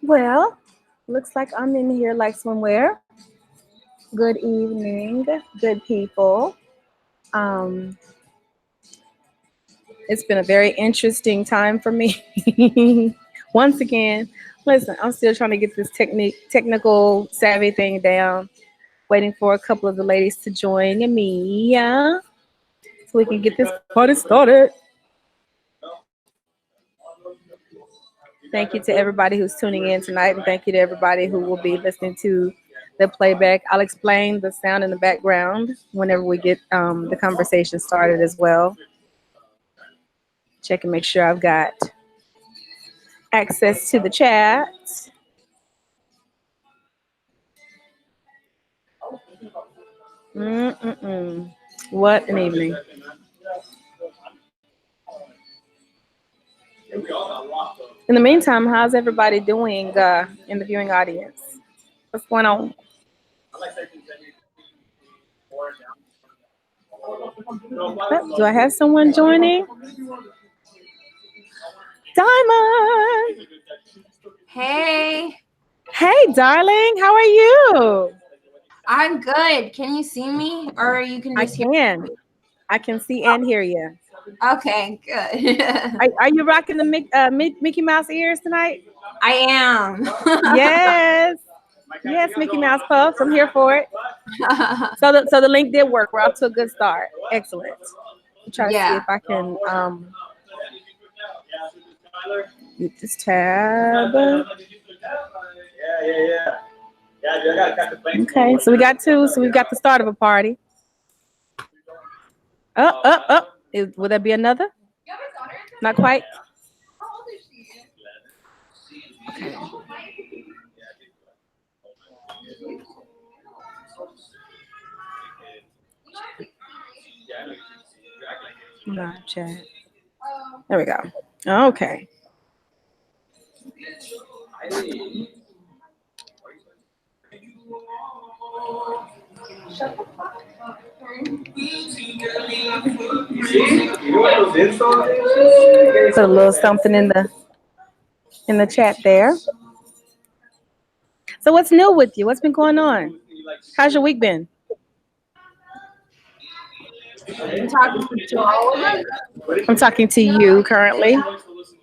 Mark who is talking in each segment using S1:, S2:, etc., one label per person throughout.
S1: Well, looks like I'm in here like somewhere. Good evening, good people. Um, it's been a very interesting time for me. Once again, listen, I'm still trying to get this technical savvy thing down. Waiting for a couple of the ladies to join me, yeah, so we can get this party started. Thank you to everybody who's tuning in tonight, and thank you to everybody who will be listening to the playback. I'll explain the sound in the background whenever we get the conversation started as well. Check and make sure I've got access to the chat. Mm-mm-mm. What an evening. In the meantime, how's everybody doing in the viewing audience? What's going on? Do I have someone joining? Diamond!
S2: Hey,
S1: Hey, darling, how are you?
S2: I'm good. Can you see me, or you can
S1: I
S2: just hear
S1: can.
S2: me?
S1: I can see and hear you.
S2: Okay, good.
S1: Are you rocking the Mickey Mouse ears tonight?
S2: I am.
S1: Yes. Yes, Mickey Mouse Puffs. I'm here for it. So the link did work. We're off to a good start. Excellent. I'm trying to see
S2: Yeah.
S1: if I can get this tab. Okay, so we got two. So we've got the start of a party. Will there be another? Not quite. Okay. Live chat. There we go. Okay. Put a little something in the chat there. So what's new with you? What's been going on? How's your week been?
S2: I'm talking to all of us.
S1: I'm talking to you currently.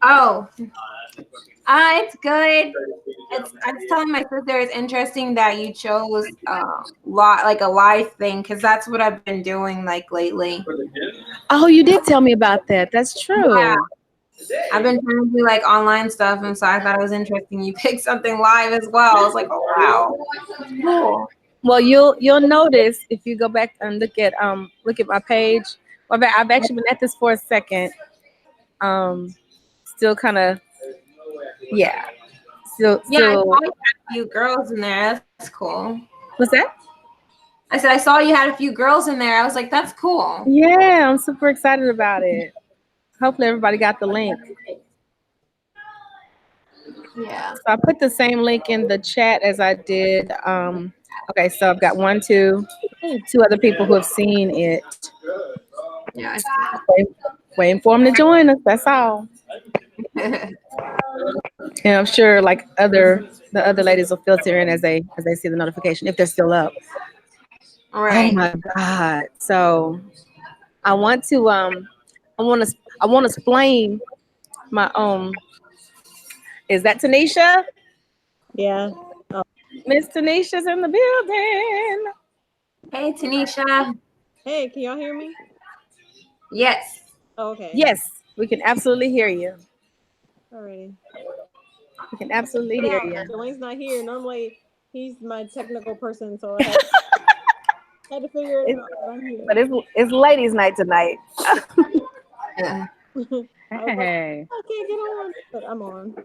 S2: Oh, it's good. I was telling my sister it's interesting that you chose like a live thing because that's what I've been doing like lately.
S1: Oh, you did tell me about that. That's
S2: Yeah,
S1: true.
S2: I've been trying to do like online stuff, and so I thought it was interesting. You picked something live as well. I was like, oh wow, cool.
S1: Well, you'll notice if you go back and look at my page. Well, I've actually been at this for a second. Um, still kind of yeah.
S2: Yeah, I
S1: Still.
S2: saw you had a few girls in there. That's cool.
S1: What's that?
S2: I said I saw you had a few girls in there. I was like, that's cool.
S1: Yeah, I'm super excited about it. Hopefully everybody got the link.
S2: Yeah.
S1: So I put the same link in the chat as I did. Okay, so I've got two other people who have seen it.
S2: Yeah.
S1: Waiting for them to join us. That's all. And I'm sure like the other ladies will filter in as they see the notification if they're still up.
S2: All
S1: Oh
S2: right.
S1: my God. So I want to I want to explain my is that Tanisha?
S3: Yeah.
S1: Miss Tanisha's in the building.
S2: Hey, Tanisha.
S3: Hey, can y'all hear me?
S2: Yes.
S3: Oh, okay.
S1: Yes, we can absolutely hear you.
S3: Alrighty.
S1: We can absolutely hear you.
S3: Dwayne's not here. Normally, he's my technical person, so I had to figure it out. But I'm here.
S1: But it's ladies' night tonight.
S2: Yeah.
S4: Hey.
S3: I can't get on, but I'm on.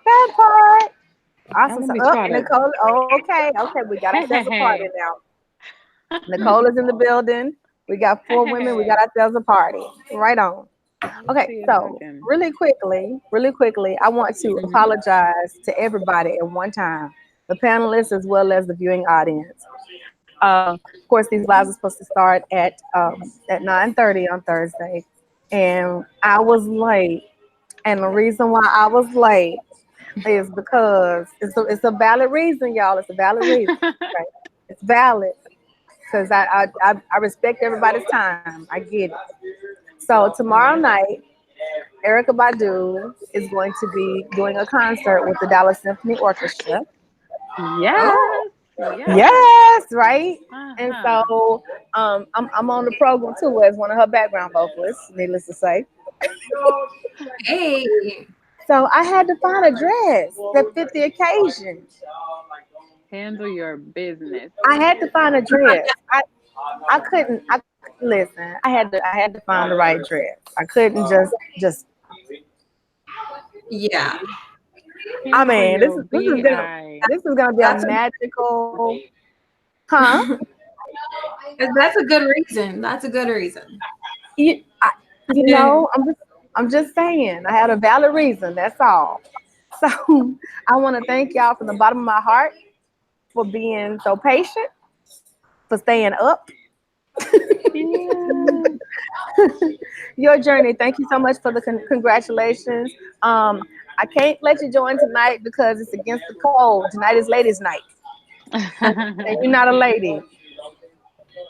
S1: That part. Awesome.
S4: Let
S1: So,
S4: me try to.
S1: Nicole. Okay. We got ourselves a party now. Nicole is in the building. We got four women. We got ourselves a party. Right on. Okay, so really quickly, I want to apologize to everybody at one time, the panelists as well as the viewing audience. Of course, these lives are supposed to start at 9:30 on Thursday, and I was late. And the reason why I was late is because it's a valid reason, y'all. It's a valid reason. Right? It's valid because I respect everybody's time. I get it. So tomorrow night, Erykah Badu is going to be doing a concert with the Dallas Symphony Orchestra.
S4: Yes.
S1: Yes, right. And
S4: Uh-huh.
S1: so I'm on the program too as one of her background vocalists, needless to say.
S2: Hey,
S1: So I had to find a dress that fit the occasion.
S4: Handle your business.
S1: I had to find a dress. I couldn't I listen. I had to find the right dress. I couldn't just
S2: yeah,
S1: I
S4: Handle
S1: mean
S4: your
S1: this is gonna
S4: BI.
S1: this is gonna be a
S2: that's
S1: magical huh?
S2: that's a good reason. That's a good reason.
S1: You, I, you know, I'm just saying. I had a valid reason. That's all. So I want to thank y'all from the bottom of my heart for being so patient, for staying up.
S4: Yeah.
S1: Your journey. Thank you so much for the congratulations. I can't let you join tonight because it's against the code. Tonight is ladies' night, and you're not a lady.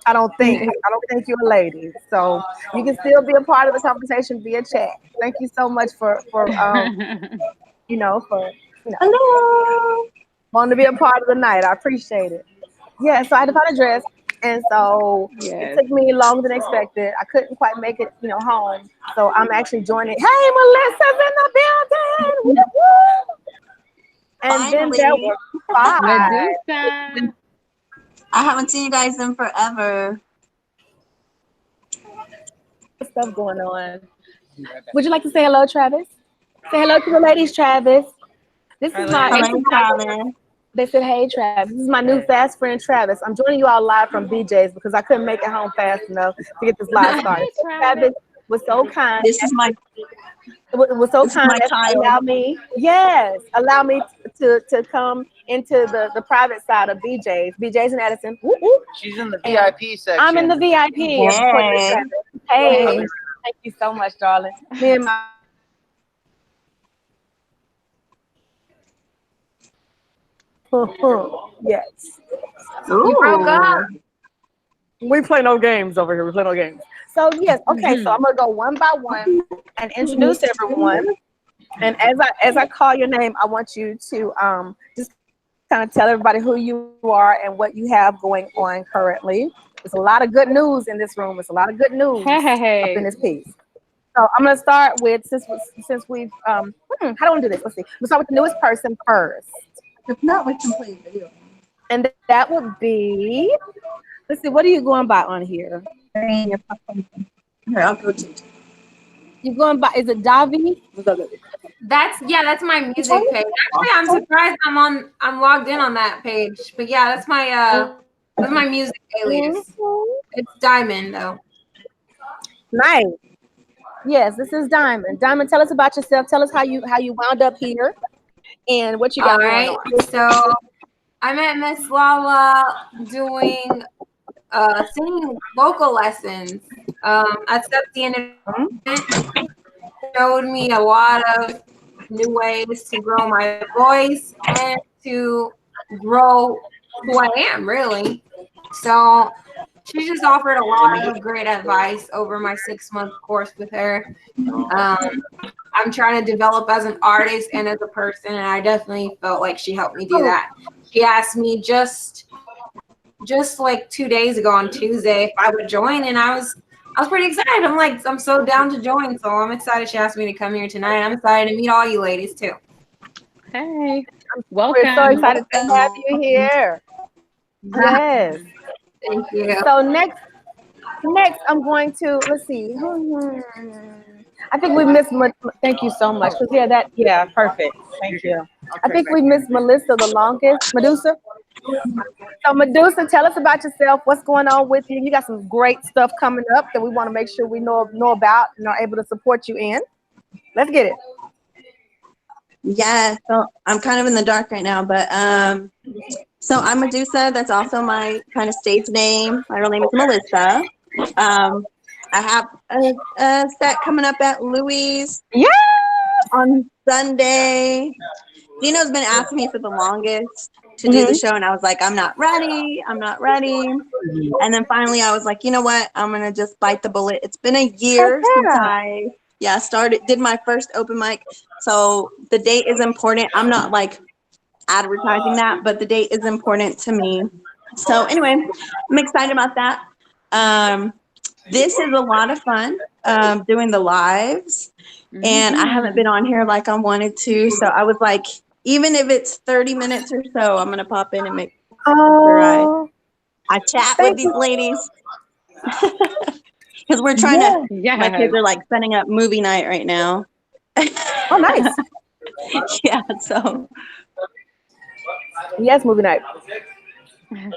S1: I don't think. I don't think you're a lady. So you can still be a part of the conversation via chat. Thank you so much for you know for you know
S2: Hello.
S1: wanting to be a part of the night. I appreciate it. Yeah. So I had to find a dress, and so it
S4: Yes.
S1: took me longer than expected. I couldn't quite make it, home. So I'm actually joining. Hey, Melissa's in the building. Woo, woo. And then there
S5: Finally,
S1: were five
S4: Medusa.
S5: I haven't seen you guys in forever.
S1: stuff going on. Would you like to say hello, Travis? Say hello to the ladies, Travis. This is my.
S5: Hello, Travis.
S1: They said, "Hey, Travis. This is my new fast friend, Travis. I'm joining you all live from BJ's because I couldn't make it home fast enough to get this live started."
S4: Hey, Travis.
S1: Travis was so kind.
S5: This is my
S1: Was so
S5: this is
S1: kind
S5: my
S1: as to
S5: child.
S1: allow me to come into the private side of BJ's and Addison. Whoop, whoop.
S6: She's in the VIP section.
S1: I'm in the VIP.
S5: Hey.
S1: Hey, thank you so much, darling. Me and my yes.
S2: You broke up.
S1: We play no games over here. We play no games. So yes, okay. So I'm gonna go one by one and introduce everyone. And as I call your name, I want you to just kind of tell everybody who you are and what you have going on currently. There's a lot of good news in this room. There's a lot of good news up in this piece. So I'm gonna start with since we've how do I want to do this? Let's see. We'll start with the newest person first.
S5: If not, we can play video.
S1: And that would be, let's see, what are you going by on here?
S5: Here, I'll go to it.
S1: You're going by, is it Davi?
S2: That's my music page. Actually, I'm surprised I'm logged in on that page. But yeah, that's my music alias. It's Diamond though.
S1: Nice. Yes, this is Diamond. Diamond, tell us about yourself. Tell us how you wound up here and what you got going on.
S2: So I met Miss Lala doing singing vocal lessons. At the event, showed me a lot of new ways to grow my voice and to grow who I am, really. So she just offered a lot of great advice over my 6-month course with her. I'm trying to develop as an artist and as a person, and I definitely felt like she helped me do that. She asked me just like 2 days ago on Tuesday if I would join, and I was pretty excited. I'm so down to join. So I'm excited she asked me to come here tonight. I'm excited to meet all you ladies too.
S4: Hey, welcome.
S1: We're so excited to have you here. Yes.
S2: Thank you.
S1: So next I'm going to, let's see. I think we missed, thank you so much. Perfect. Thank you. I think we missed Melissa the longest. Medusa? So Medusa, tell us about yourself. What's going on with you? You got some great stuff coming up that we want to make sure we know about and are able to support you in. Let's get it.
S5: Yeah, so I'm kind of in the dark right now, but so I'm Medusa. That's also my kind of stage name. My real name is Melissa. I have a set coming up at Louis
S1: Yeah.
S5: on Sunday, Dino's been asking me for the longest to do the show, and I was like, I'm not ready. I'm not ready. And then finally, I was like, you know what? I'm gonna just bite the bullet. It's been a year since I did my first open mic, so the date is important. I'm not like advertising that, but the date is important to me. So anyway, I'm excited about that. This is a lot of fun, doing the lives, and I haven't been on here like I wanted to. So I was like, even if it's 30 minutes or so, I'm gonna pop in and make sure I chat with these ladies. Because we're trying to, my kids are like setting up movie night right now.
S1: Oh, nice.
S5: Yeah, so.
S1: Yes, movie night.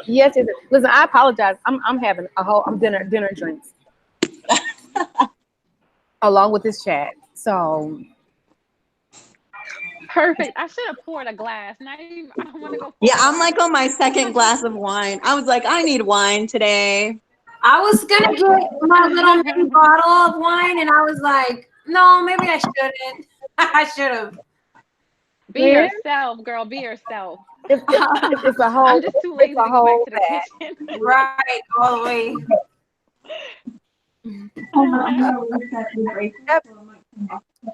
S1: Yes, yes. Listen, I apologize. I'm having I'm dinner drinks along with this chat. So
S4: perfect. I should have poured a glass. Now I don't want to go.
S5: Yeah, I'm like on my second glass of wine. I was like, I need wine today.
S2: I was gonna get my little mini bottle of wine, and I was like, no, maybe I shouldn't. I should have.
S4: Be yourself, girl. Be yourself.
S1: It's a whole.
S4: I'm just too lazy to go back to the kitchen.
S2: Right, all the way.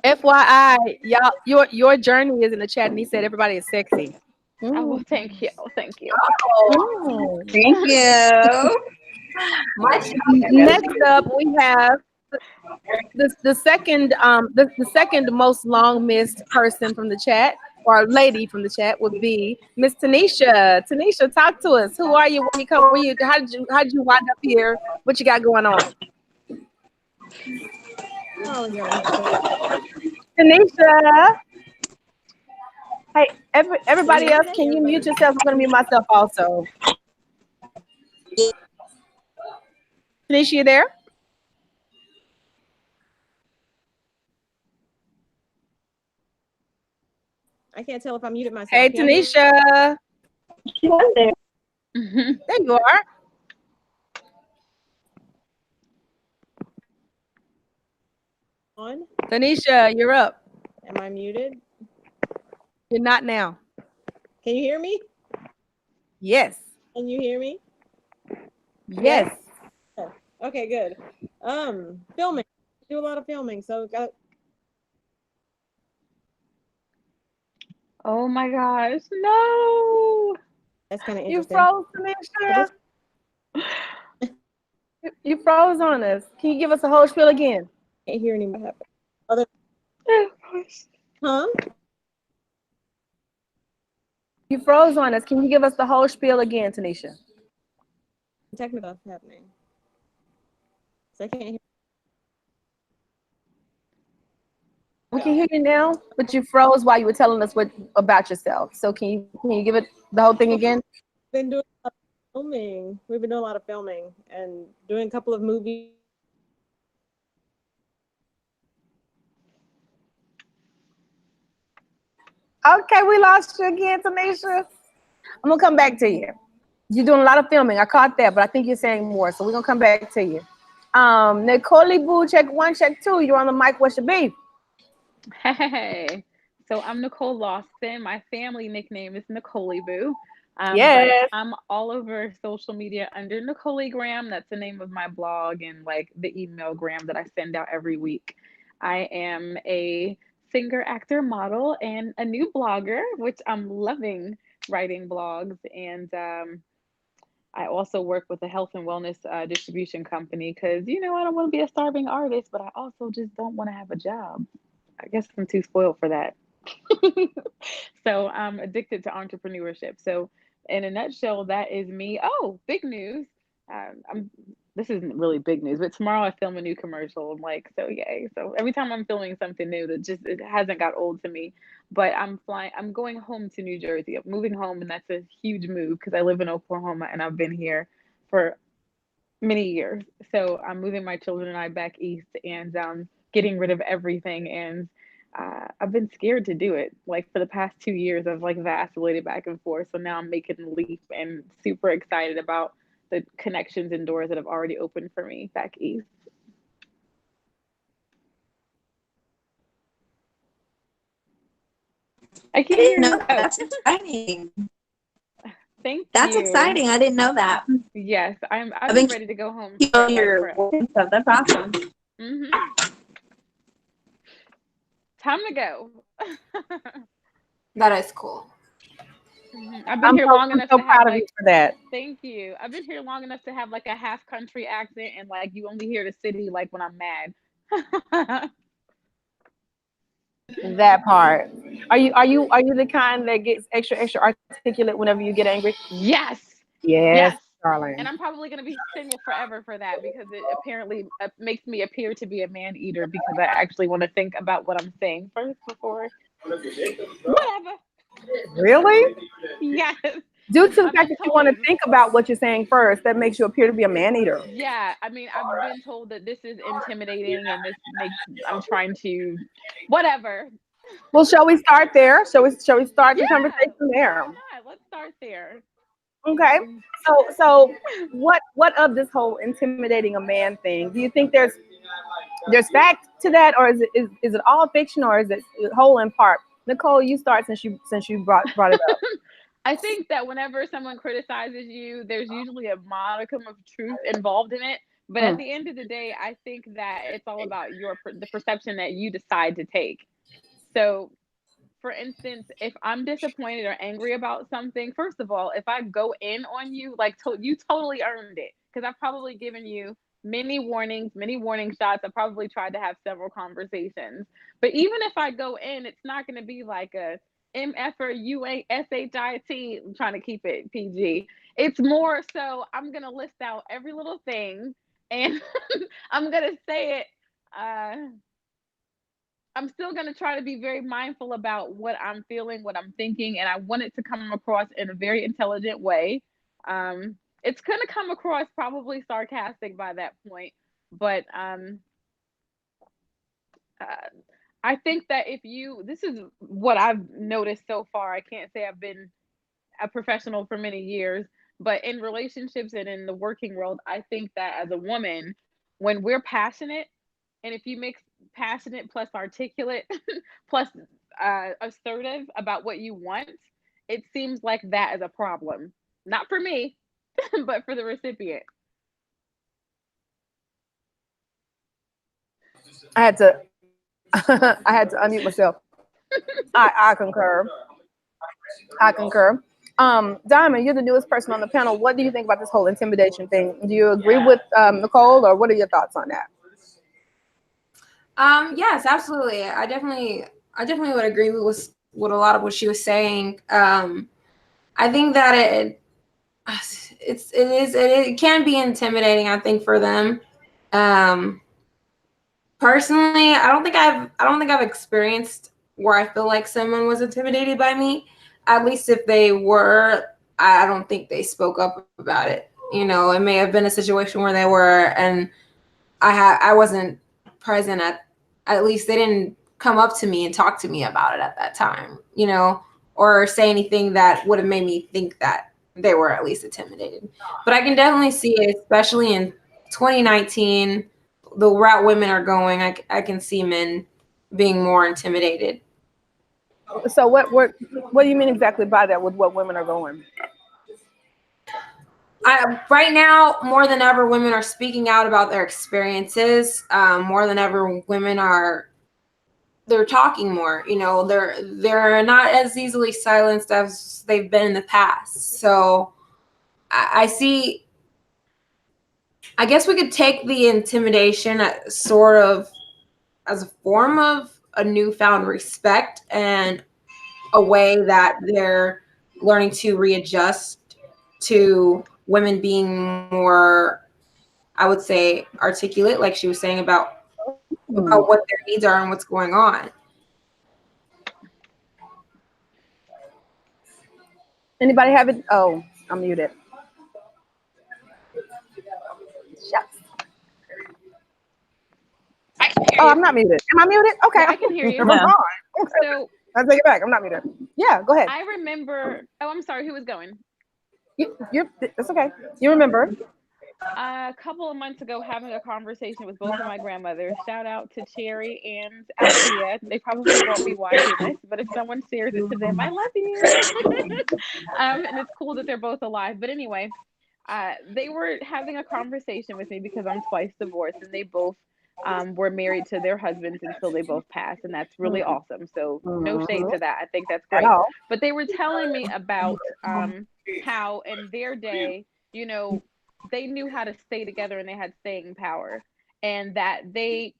S1: FYI, y'all, your journey is in the chat, and he said everybody is sexy.
S4: Oh, well, thank you. Thank you.
S5: Thank you.
S1: Next up, we have the second the second most long missed person from the chat, or lady from the chat, would be Miss Tanisha. Tanisha, talk to us. Who are you? Where you come? Where you? How did you wind up here? What you got going on? Tanisha. Hey, everybody else, can you mute yourself? I'm going to mute myself also. Tanisha, you there?
S3: I can't tell if I muted myself.
S1: Hey, Tanisha.
S5: There.
S1: There you are.
S3: On?
S1: Tanisha, you're up.
S3: Am I muted?
S1: You're not now.
S3: Can you hear me?
S1: Yes.
S3: Can you hear me?
S1: Yes.
S3: Okay, good. Filming. Do a lot of filming, so
S4: Oh my gosh, no.
S3: That's kind of
S1: You
S3: interesting.
S1: froze, Tanisha. You froze on us. Can you give us a whole spiel again?
S3: Can't hear anymore. Other, huh?
S1: You froze on us. Can you give us the whole spiel again, Tanisha?
S3: Technical stuff happening. So I can't hear.
S1: We can hear you now, but you froze while you were telling us about yourself. So can you give it the whole thing again?
S3: Been doing a lot of filming. We've been doing a lot of filming and doing a couple of movies.
S1: Okay, we lost you again, Tanisha. I'm gonna come back to you. You're doing a lot of filming. I caught that, but I think you're saying more. So we're gonna come back to you. Nicole Boo, check 1, check 2. You're on the mic. What's your beef?
S4: Hey, so I'm Nicole Lawson. My family nickname is Nicole Boo.
S1: Yes.
S4: But I'm all over social media under Nicolegram. That's the name of my blog and like the email gram that I send out every week. I am a singer, actor, model, and a new blogger, which I'm loving writing blogs. And I also work with a health and wellness distribution company because, I don't want to be a starving artist, but I also just don't want to have a job. I guess I'm too spoiled for that. So I'm addicted to entrepreneurship. So in a nutshell, that is me. Oh, big news. This isn't really big news, but tomorrow I film a new commercial. I'm like, so yay. So every time I'm filming something new, it hasn't got old to me. But I'm going home to New Jersey. I'm moving home, and that's a huge move because I live in Oklahoma and I've been here for many years. So I'm moving my children and I back east and getting rid of everything. And I've been scared to do it. Like for the past 2 years, I've like vacillated back and forth. So now I'm making the leap and super excited about the connections and doors that have already opened for me back east. I can't hear you.
S5: That's exciting.
S4: Thank
S5: That's
S4: you.
S5: exciting. I didn't know that.
S4: Yes, I've
S5: been
S4: been ready to go home.
S5: Your stuff. That's awesome.
S4: Time to go.
S2: That is cool.
S1: I've been here long enough to have, like, for that.
S4: Thank you. I've been here long enough to have like a half country accent, and like you only hear the city like when I'm mad.
S1: That part. Are you the kind that gets extra articulate whenever you get angry?
S4: Yes.
S1: Yes, darling.
S4: And I'm probably gonna be single forever for that, because it apparently makes me appear to be a man eater, because I actually want to think about what I'm saying first before whatever.
S1: Really?
S4: Yes.
S1: Due to the fact that you want to think about what you're saying first, that makes you appear to be a man eater.
S4: Yeah, I mean, I've been told that this is intimidating, and this makes I'm trying to whatever.
S1: Well, shall we start there? Shall we start the conversation there?
S4: Why not? Let's start there.
S1: Okay. So what of this whole intimidating a man thing? Do you think there's fact to that, or is it all fiction, or is it whole in part? Nicole, you start since you brought it up.
S4: I think that whenever someone criticizes you, there's usually a modicum of truth involved in it. But at the end of the day, I think that it's all about the perception that you decide to take. So, for instance, if I'm disappointed or angry about something, first of all, if I go in on you, like you totally earned it, because I've probably given you many warning shots. I probably tried to have several conversations. But even if I go in, it's not going to be like a MFRUASHIT. I'm trying to keep it PG. It's more so I'm going to list out every little thing, and I'm going to say it. I'm still going to try to be very mindful about what I'm feeling, what I'm thinking, and I want it to come across in a very intelligent way. It's going to come across probably sarcastic by that point, but I think that this is what I've noticed so far. I can't say I've been a professional for many years, but in relationships and in the working world, I think that as a woman, when we're passionate, and if you mix passionate plus articulate plus assertive about what you want, it seems like that is a problem. Not for me, but for the recipient.
S1: I had to unmute myself. I concur. Diamond, you're the newest person on the panel. What do you think about this whole intimidation thing? Do you agree with Nicole, or what are your thoughts on that?
S2: Yes, absolutely. I definitely would agree with a lot of what she was saying. I think that it can be intimidating, I think, for them. Personally, I don't think I've experienced where I feel like someone was intimidated by me. At least if they were, I don't think they spoke up about it. You know, it may have been a situation where they were, and I wasn't present at least they didn't come up to me and talk to me about it at that time, you know, or say anything that would have made me think that they were at least intimidated. But I can definitely see it, especially in 2019, the route women are going, I can see men being more intimidated.
S1: So what do you mean exactly by that, with what women are going?
S2: Right now, more than ever, women are speaking out about their experiences. More than ever, women they're talking more. You know, they're not as easily silenced as they've been in the past. So I see. I guess we could take the intimidation sort of as a form of a newfound respect and a way that they're learning to readjust to women being more, I would say, articulate, like she was saying about what their needs are and what's going on.
S1: Anybody have it? Oh, I'm muted. Shucks. Oh, I'm not muted. Am I muted? Okay.
S4: Yeah, I can hear you.
S1: No.
S4: So
S1: I'll take it back. I'm not muted. Yeah, go ahead.
S4: I remember. Oh, I'm sorry. Who was going?
S1: That's okay. You remember.
S4: A couple of months ago, having a conversation with both of my grandmothers. Shout out to Cherry and Althea. They probably won't be watching this, but if someone shares it to them, I love you. And it's cool that they're both alive. But anyway, they were having a conversation with me because I'm twice divorced, and they both were married to their husbands until they both passed, and that's really awesome. So no shade to that. I think that's great. But they were telling me about how in their day, you know, they knew how to stay together and they had staying power, and that they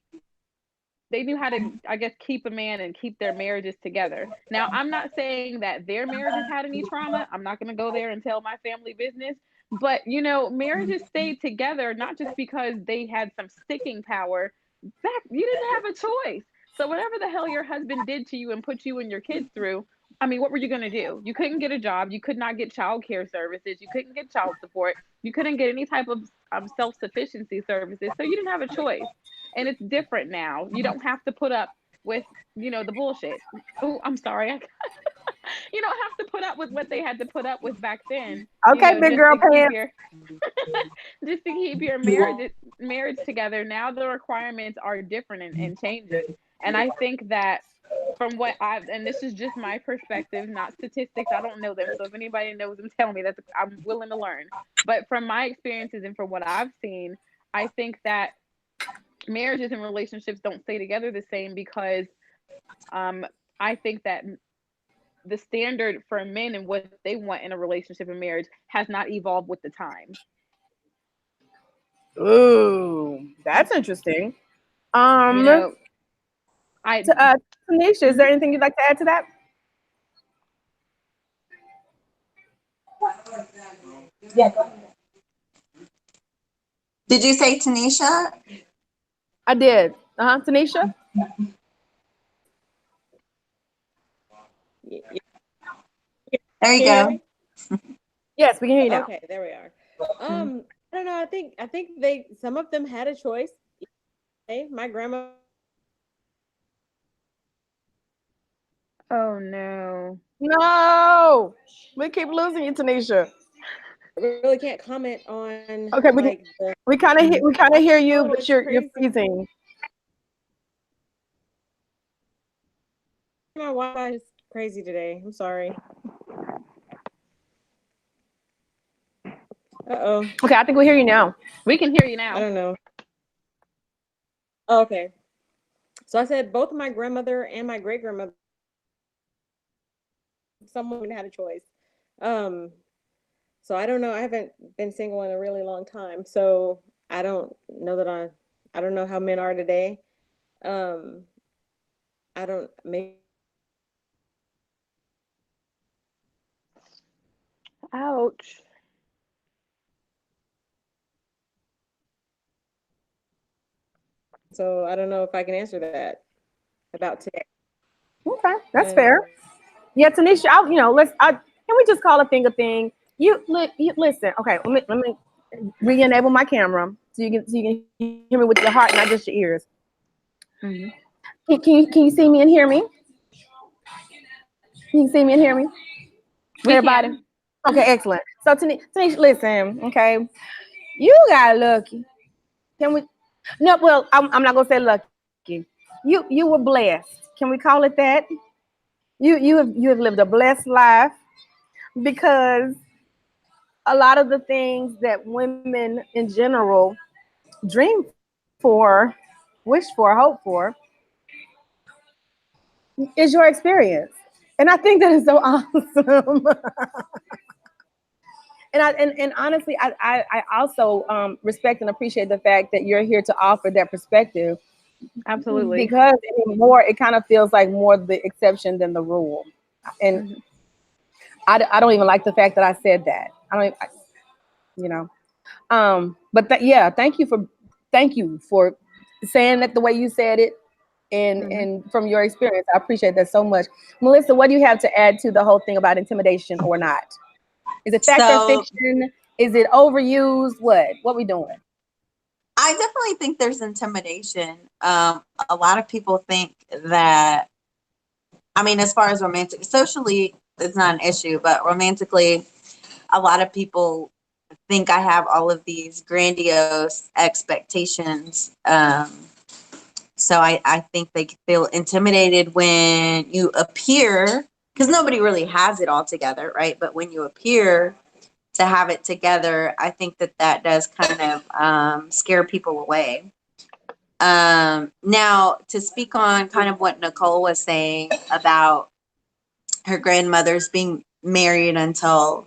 S4: knew how to, I guess, keep a man and keep their marriages together. Now, I'm not saying that their marriages had any trauma. I'm not going to go there and tell my family business. But, you know, marriages stayed together not just because they had some sticking power. Back, you didn't have a choice. So whatever the hell your husband did to you and put you and your kids through, I mean, what were you going to do? You couldn't get a job. You could not get child care services. You couldn't get child support. You couldn't get any type of self-sufficiency services. So you didn't have a choice. And it's different now. You don't have to put up with, you know, the bullshit. Oh, I'm sorry. You don't have to put up with what they had to put up with back then.
S1: Okay,
S4: you know,
S1: big girl pants.
S4: Just to keep your marriage together. Now the requirements are different and changing. And I think that from what and this is just my perspective, not statistics. I don't know them. So if anybody knows them, tell me. I'm willing to learn. But from my experiences and from what I've seen, I think that marriages and relationships don't stay together the same because I think that the standard for men and what they want in a relationship and marriage has not evolved with the time.
S1: Ooh, that's interesting.
S4: You know,
S1: Tanisha, is there anything you'd like to add to that?
S5: Yeah. Did you say Tanisha?
S1: I did. Tanisha?
S5: There you go.
S1: Yes, we can hear you now.
S3: Okay, there we are. I don't know. I think some of them had a choice. Hey, my grandma.
S4: Oh no.
S1: No, we keep losing you, Tanisha.
S3: I really can't comment on.
S1: Okay, we kind of hear you, but you're freezing.
S3: My Wi-Fi is crazy today. I'm sorry. Uh-oh.
S1: Okay, I think we hear you now.
S4: We can hear you now.
S3: I don't know. Oh, okay. So I said both my grandmother and my great grandmother, some women had a choice. So I don't know. I haven't been single in a really long time. So I don't know I don't know how men are today. I don't maybe.
S4: Ouch.
S3: So I don't know if I can answer that about today.
S1: Okay, that's fair. Yeah, Tanisha, can we just call a thing a thing? You listen. Okay, let me re-enable my camera so you can hear me with your heart, not just your ears. Mm-hmm. Can you see me and hear me? Can you see me and hear me? Everybody? Can. Okay, excellent. So Tanisha, listen, okay, you got lucky. Can we? No, well, I'm not gonna say lucky. You were blessed. Can we call it that? You have lived a blessed life, because a lot of the things that women in general dream for, wish for, hope for, is your experience. And I think that is so awesome. And honestly, I also respect and appreciate the fact that you're here to offer that perspective.
S4: Absolutely.
S1: Because anymore, it kind of feels like more the exception than the rule. And I don't even like the fact that I said that. But thank you for saying that the way you said it, and from your experience. I appreciate that so much. Melissa, what do you have to add to the whole thing about intimidation or not? Is it fact or fiction? Is it overused? What we doing?
S5: I definitely think there's intimidation. A lot of people think that, I mean, as far as romantic, socially, it's not an issue, but romantically, a lot of people think I have all of these grandiose expectations. So I think they feel intimidated when you appear, because nobody really has it all together, right? But when you appear to have it together, I think that does kind of scare people away. Now, to speak on kind of what Nicole was saying about her grandmothers being married until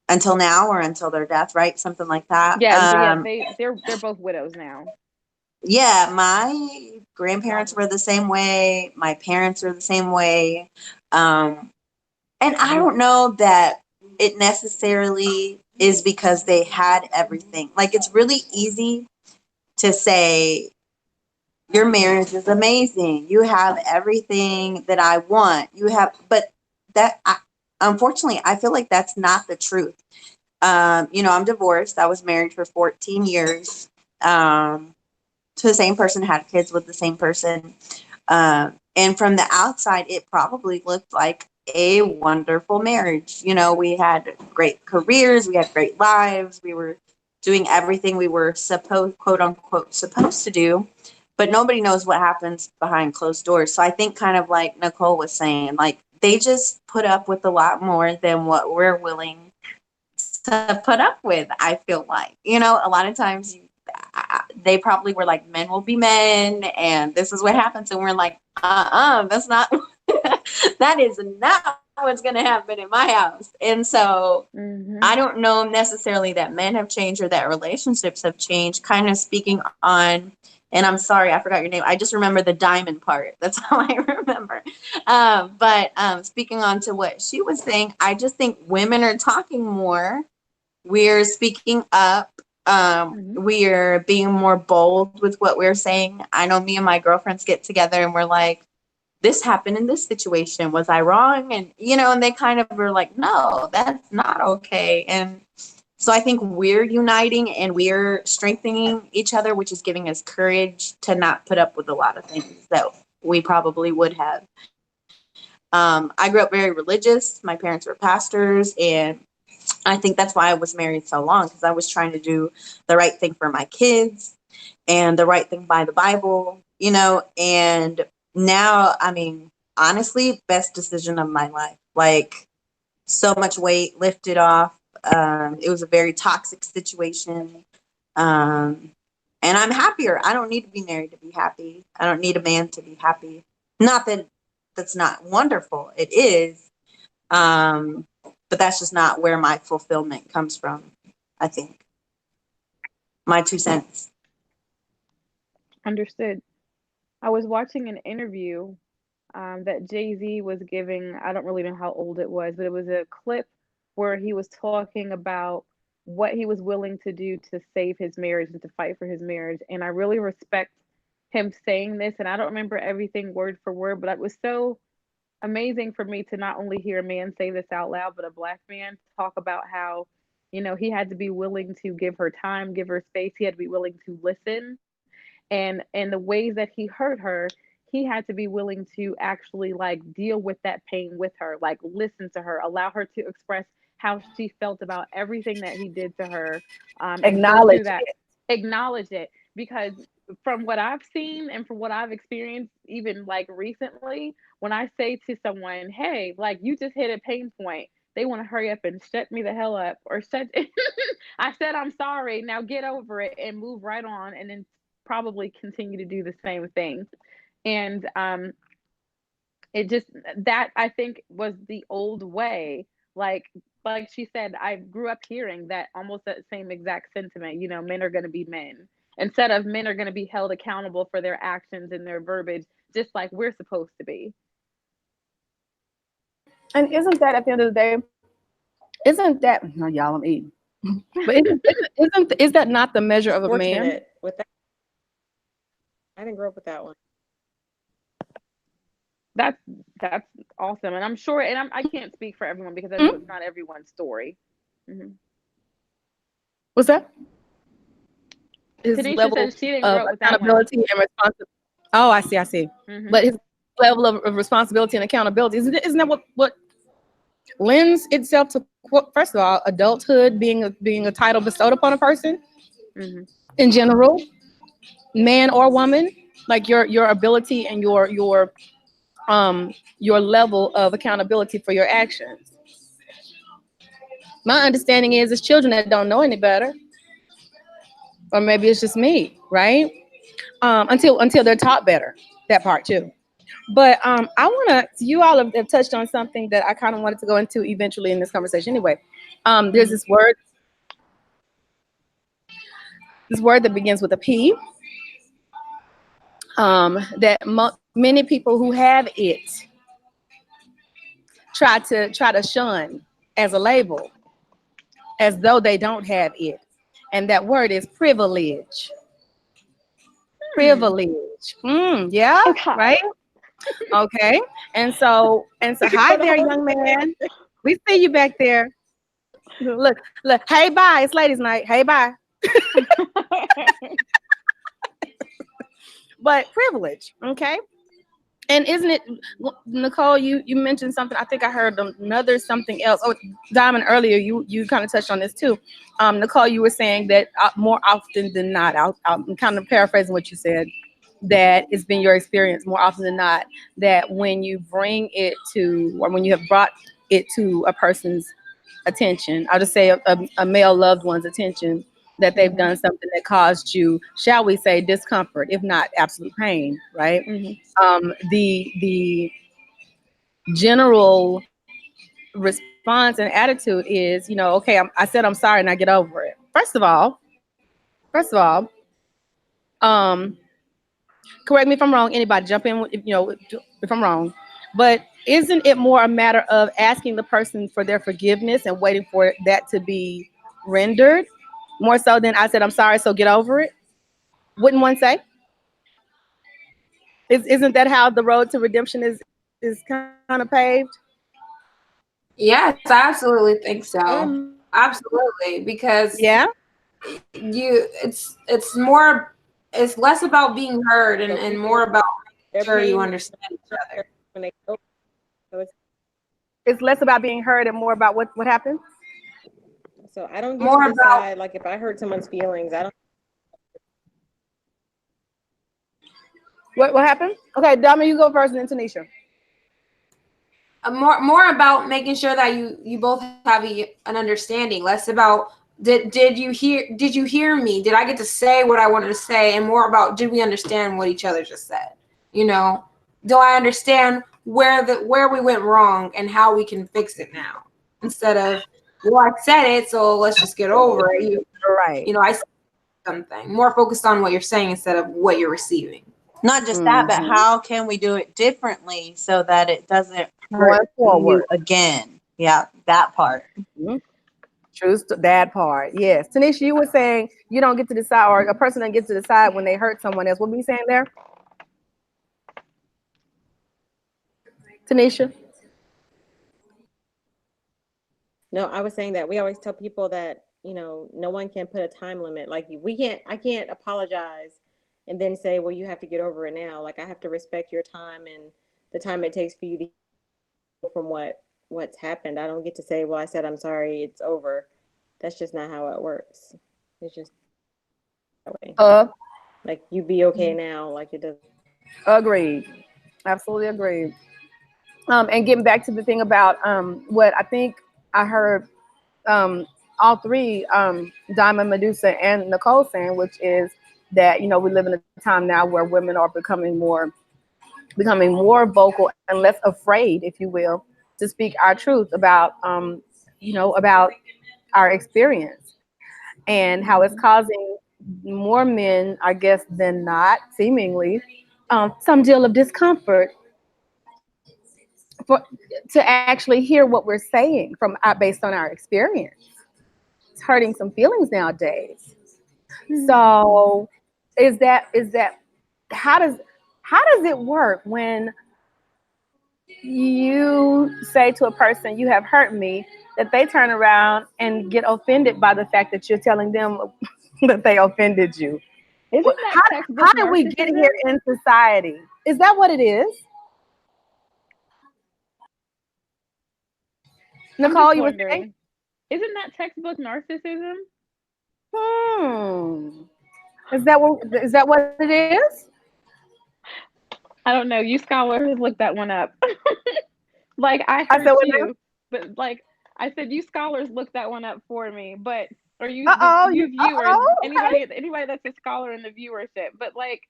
S5: until now or until their death, right? Something like that.
S4: They're both widows now.
S5: Yeah, my grandparents were the same way. My parents were the same way. And I don't know that it necessarily is because they had everything. Like, it's really easy to say, your marriage is amazing. You have everything that I want. But unfortunately, I feel like that's not the truth. I'm divorced. I was married for 14 years. To the same person, had kids with the same person. And from the outside, it probably looked like a wonderful marriage. We had great careers, we had great lives, we were doing everything we were quote unquote, supposed to do, but nobody knows what happens behind closed doors. So I think kind of like Nicole was saying, like, they just put up with a lot more than what we're willing to put up with. I feel like, a lot of times they probably were like, men will be men, and this is what happens. And we're like, that's not, that is not what's going to happen in my house. And so I don't know necessarily that men have changed or that relationships have changed. Kind of speaking on, and I'm sorry, I forgot your name. I just remember the diamond part. That's all I remember. But speaking on to what she was saying, I just think women are talking more. We're speaking up. We're being more bold with what we're saying. I know me and my girlfriends get together and we're like, this happened in this situation. Was I wrong? And, and they kind of were like, no, that's not okay. And so I think we're uniting and we're strengthening each other, which is giving us courage to not put up with a lot of things that we probably would have. I grew up very religious. My parents were pastors, and I think that's why I was married so long, because I was trying to do the right thing for my kids and the right thing by the Bible, and now, I mean, honestly, best decision of my life. Like, so much weight lifted off. It was a very toxic situation. And I'm happier. I don't need to be married to be happy. I don't need a man to be happy. Not that that's not wonderful. It is. But that's just not where my fulfillment comes from, I think. My 2 cents.
S4: Understood. I was watching an interview that Jay-Z was giving. I don't really know how old it was, but it was a clip where he was talking about what he was willing to do to save his marriage and to fight for his marriage. And I really respect him saying this. And I don't remember everything word for word, but it was so amazing for me to not only hear a man say this out loud, but a Black man talk about how, he had to be willing to give her time, give her space. He had to be willing to listen. And the ways that he hurt her, he had to be willing to actually like deal with that pain with her, like listen to her, allow her to express how she felt about everything that he did to her.
S1: Acknowledge
S4: it, because from what I've seen and from what I've experienced, even like recently, when I say to someone, hey, like, you just hit a pain point, they want to hurry up and shut me the hell up, or I said, I'm sorry, now get over it and move right on, and then probably continue to do the same thing. And it just, that I think was the old way. Like she said, I grew up hearing that, almost that same exact sentiment. Men are going to be men, instead of men are going to be held accountable for their actions and their verbiage, just like we're supposed to be.
S1: And isn't that, at the end of the day, isn't that, no, y'all, I'm eating, but is that not the measure of a man?
S3: With that, I didn't grow up with that one.
S4: That's awesome, and I'm sure, and I can't speak for everyone because I know it's not everyone's story.
S1: What's that?
S4: His Tanisha level says she didn't grow up with
S1: accountability and responsibility. Oh, I see. But his level of responsibility and accountability, isn't that what lends itself to, first of all, adulthood being a title bestowed upon a person in general, man or woman, like your ability and your level of accountability for your actions. My understanding is it's children that don't know any better, or maybe it's just me, right? Until they're taught better, that part too. But I want to, you all have touched on something that I kind of wanted to go into eventually in this conversation anyway. There's this word that begins with a P, that many people who have it try to shun as a label, as though they don't have it. And that word is privilege. Privilege. Yeah, okay. Right? Okay. And so hi there, young man. We see you back there. Look. Hey, bye. It's ladies' night. Hey, bye. But privilege, okay? And isn't it, Nicole, you mentioned something. I think I heard another something else. Oh, Diamond, earlier, you kind of touched on this too. Nicole, you were saying that more often than not, I'm kind of paraphrasing what you said, that it's been your experience more often than not, that when you bring it to, or when you have brought it to a person's attention, I'll just say a male loved one's attention, that they've done something that caused you, shall we say, discomfort, if not absolute pain, right? The general response and attitude is, okay, I said I'm sorry and I get over it. First of all, correct me if I'm wrong. Anybody jump in, if I'm wrong. But isn't it more a matter of asking the person for their forgiveness and waiting for that to be rendered? More so than I said, I'm sorry, so get over it. Wouldn't one say? Isn't that how the road to redemption is kind of paved?
S2: Yes, I absolutely think so. Absolutely, because it's less about being heard and more about making sure you understand each other.
S1: It's less about being heard and more about what happened.
S3: So I don't get to decide, like, if I hurt someone's feelings, I don't.
S1: What happened? Okay, Dama, you go first, and then Tanisha.
S2: More about making sure that you both have an understanding. Less about did you hear me? Did I get to say what I wanted to say? And more about, did we understand what each other just said? Do I understand where we went wrong and how we can fix it now? Instead of, well, I said it, so let's just get over it.
S1: Right.
S2: I said something. More focused on what you're saying instead of what you're receiving.
S5: Not just that, but how can we do it differently so that it doesn't hurt you again? Yeah, that part.
S1: Choose that part. Yes. Tanisha, you were saying you don't get to decide, or a person doesn't get to decide when they hurt someone else. What were you saying there? Tanisha?
S3: No, I was saying that we always tell people that, no one can put a time limit. Like, I can't apologize and then say, well, you have to get over it now. Like, I have to respect your time and the time it takes for you to heal from what's happened. I don't get to say, well, I said I'm sorry, it's over. That's just not how it works. It's just that way. Like, you be okay now, like it doesn't.
S1: Agreed. Absolutely agreed. And getting back to the thing about what I think I heard all three, Diamond, Medusa, and Nicole saying, which is that, we live in a time now where women are becoming more vocal and less afraid, if you will, to speak our truth about, about our experience, and how it's causing more men, I guess, than not, seemingly, some deal of discomfort to actually hear what we're saying based on our experience. It's hurting some feelings nowadays. So is that how does it work when you say to a person, you have hurt me, that they turn around and get offended by the fact that you're telling them that they offended you? How did we get here in society? Is that what it is? Nicole, you were saying?
S4: Isn't that textbook narcissism?
S1: Is that what it is?
S4: I don't know. You scholars look that one up. Like I heard you, but like I said, you scholars look that one up for me. But or you viewers, anybody that's a scholar in the viewership. But like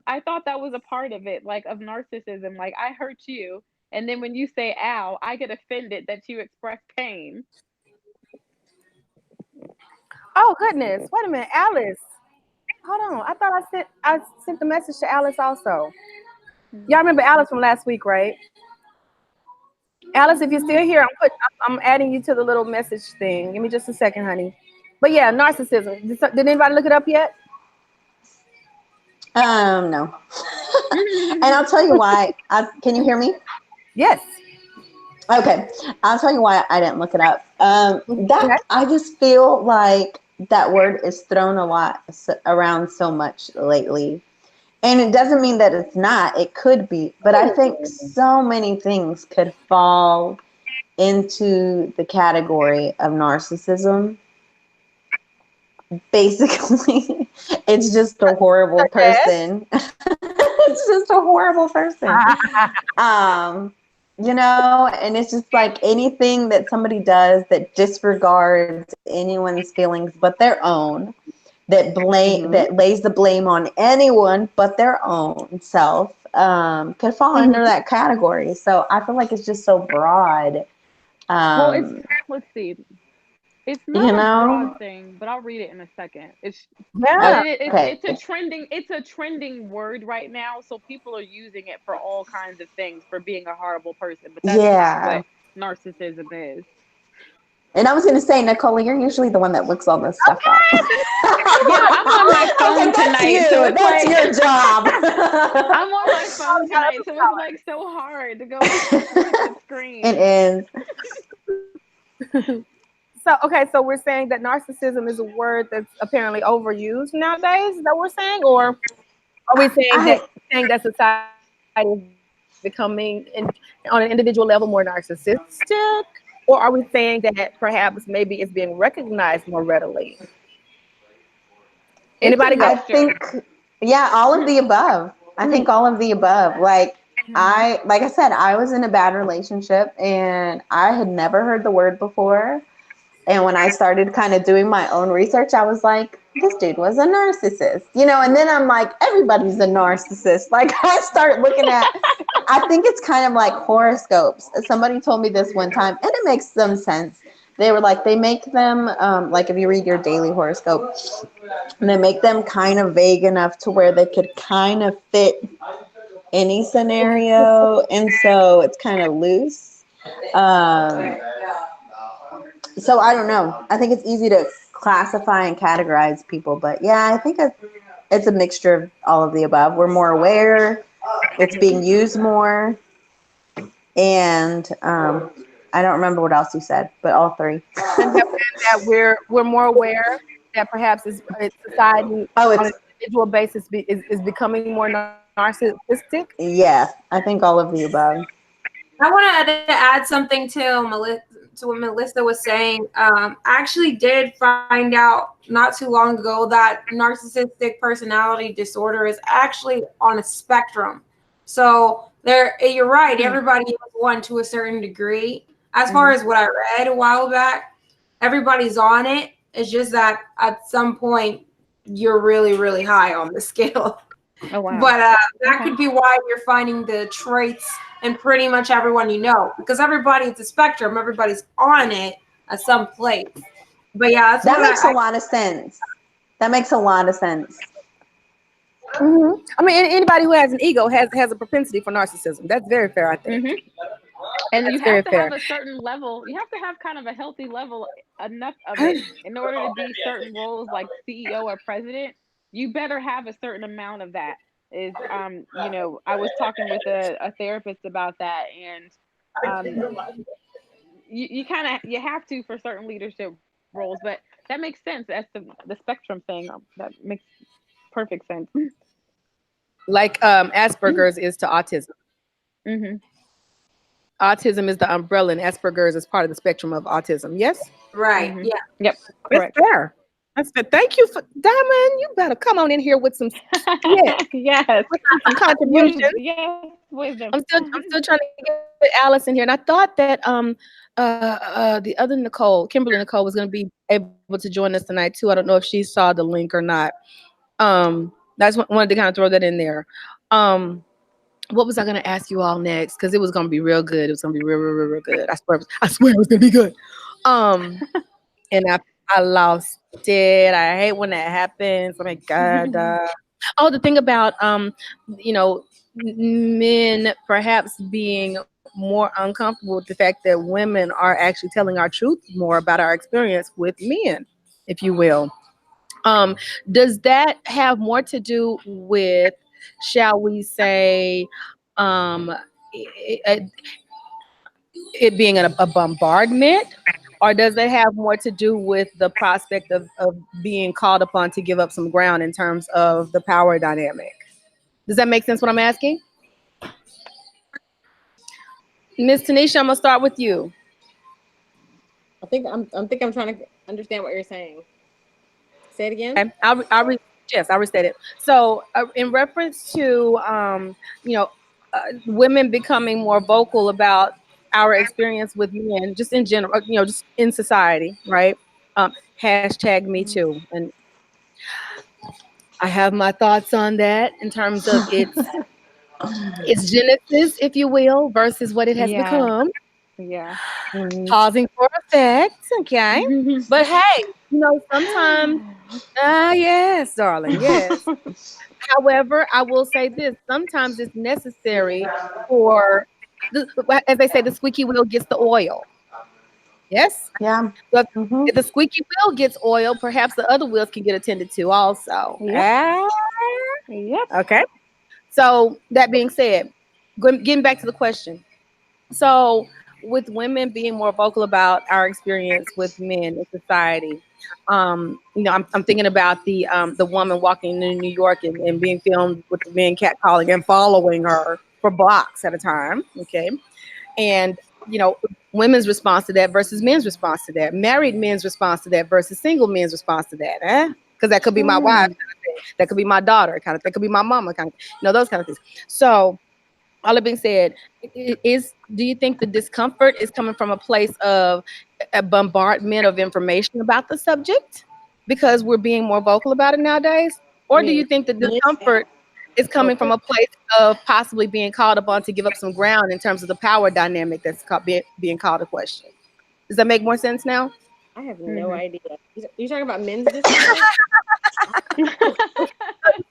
S4: I thought that was a part of it, like of narcissism. Like I hurt you, and then when you say "ow," I get offended that you express pain.
S1: Oh goodness! Wait a minute, Alice. Hold on. I thought I sent the message to Alice also. Y'all remember Alice from last week, right? Alice, if you're still here, I'm adding you to the little message thing. Give me just a second, honey. But yeah, narcissism. Did anybody look it up yet?
S5: No. And I'll tell you why. Can you hear me?
S1: Yes.
S5: Okay. I'll tell you why I didn't look it up. I just feel like that word is thrown a lot around so much lately. And it doesn't mean that it's not. It could be. But I think so many things could fall into the category of narcissism. Basically, it's just a horrible person. It's just a horrible person. You know, and it's just like anything that somebody does that disregards anyone's feelings but their own, that lays the blame on anyone but their own self, could fall under that category. So I feel like it's just so broad.
S4: Well, let's see. It's not a broad thing, but I'll read it in a second. It's a trending word right now, so people are using it for all kinds of things for being a horrible person. But that's not what narcissism is.
S5: And I was going to say, Nicole, you're usually the one that looks all this stuff up.
S4: Yeah, I'm on my phone tonight. So
S5: that's your job.
S4: I'm on my phone tonight, so it's like so hard to go look at the screen.
S5: It
S1: is. So we're saying that narcissism is a word that's apparently overused nowadays. Is that what we're saying, or are we saying that society is becoming, on an individual level, more narcissistic, or are we saying that perhaps maybe it's being recognized more readily? Anybody go?
S5: I think, all of the above. I think all of the above. Like I said, I was in a bad relationship, and I had never heard the word before. And when I started kind of doing my own research, I was like, this dude was a narcissist, you know, and then I'm like, everybody's a narcissist. Like I start looking at, I think it's kind of like horoscopes. Somebody told me this one time, and it makes some sense. They were like, they make them, like if you read your daily horoscope, and they make them kind of vague enough to where they could kind of fit any scenario. And so it's kind of loose. So I don't know. I think it's easy to classify and categorize people, but yeah, I think it's a mixture of all of the above. We're more aware. It's being used more. And I don't remember what else you said, but all three.
S1: And that we're more aware that perhaps it's society on an individual basis is becoming more narcissistic.
S5: Yeah, I think all of the above.
S2: I want to add something to what Melissa was saying. I actually did find out not too long ago that narcissistic personality disorder is actually on a spectrum. So you're right. Everybody has one to a certain degree. As far as what I read a while back, everybody's on it. It's just that at some point you're really, really high on the scale.
S4: Oh, wow.
S2: But that could be why you're finding the traits in pretty much everyone you know, because everybody's a spectrum. Everybody's on it at some place. But yeah,
S5: that makes a lot of sense. That makes a lot of sense.
S1: Mm-hmm. I mean, anybody who has an ego has a propensity for narcissism. That's very fair, I think.
S4: Mm-hmm. And you have to have a certain level. You have to have kind of a healthy level, enough of it, in order to be certain roles like CEO or president. You better have a certain amount of that. Is you know, I was talking with a therapist about that, and you have to for certain leadership roles, but that makes sense. That's the spectrum thing. That makes perfect sense.
S1: Like Asperger's is to autism.
S4: Mm-hmm.
S1: autism is the umbrella and Asperger's is part of the spectrum of autism. Yes?
S2: Right.
S4: Mhm.
S2: Yeah.
S4: Yep.
S1: That's
S4: Correct.
S1: fair. That's fair. Thank you for Diamond. You better come on in here with some
S4: Yes.
S1: some contributions.
S4: Yes. Wisdom.
S1: I'm still trying to get Alice in here. And I thought that the other Nicole, Kimberly Nicole, was gonna be able to join us tonight too. I don't know if she saw the link or not. I just wanted to kind of throw that in there. What was I gonna ask you all next? Because it was gonna be real good. It was gonna be real good. I swear it was gonna be good. And I lost it. I hate when that happens. Oh my God. The thing about men perhaps being more uncomfortable with the fact that women are actually telling our truth more about our experience with men, if you will. Does that have more to do with, shall we say, it being a bombardment, or does it have more to do with the prospect of being called upon to give up some ground in terms of the power dynamic? Does that make sense what I'm asking? Miss Tanisha, I'm gonna start with you.
S3: I think I'm trying to understand what you're saying. Say it again.
S1: Okay. I'll restate it. So in reference to women becoming more vocal about our experience with men, just in general, just in society, right? Hashtag me too. And I have my thoughts on that in terms of its genesis, if you will, versus what it has become.
S4: Yeah.
S1: Pausing for effect, okay? But hey, sometimes, yes, darling, yes. However, I will say this: sometimes it's necessary for, as they say, the squeaky wheel gets the oil. Yes.
S5: Yeah.
S1: But if the squeaky wheel gets oil, perhaps the other wheels can get attended to also.
S4: Yep. Yep.
S1: Okay. So that being said, getting back to the question. So with women being more vocal about our experience with men in society, I'm thinking about the woman walking in New York and being filmed with the men catcalling and following her for blocks at a time. Okay. And, women's response to that versus men's response to that, married men's response to that versus single men's response to that. Because that could be my wife, that could be my daughter, that could be my mama, those kind of things. So all that being said, do you think the discomfort is coming from a place of a bombardment of information about the subject because we're being more vocal about it nowadays? Or do you think the discomfort is coming from a place of possibly being called upon to give up some ground in terms of the power dynamic that's being called a question? Does that make more sense now?
S3: I have no idea. You're talking about men's discomfort?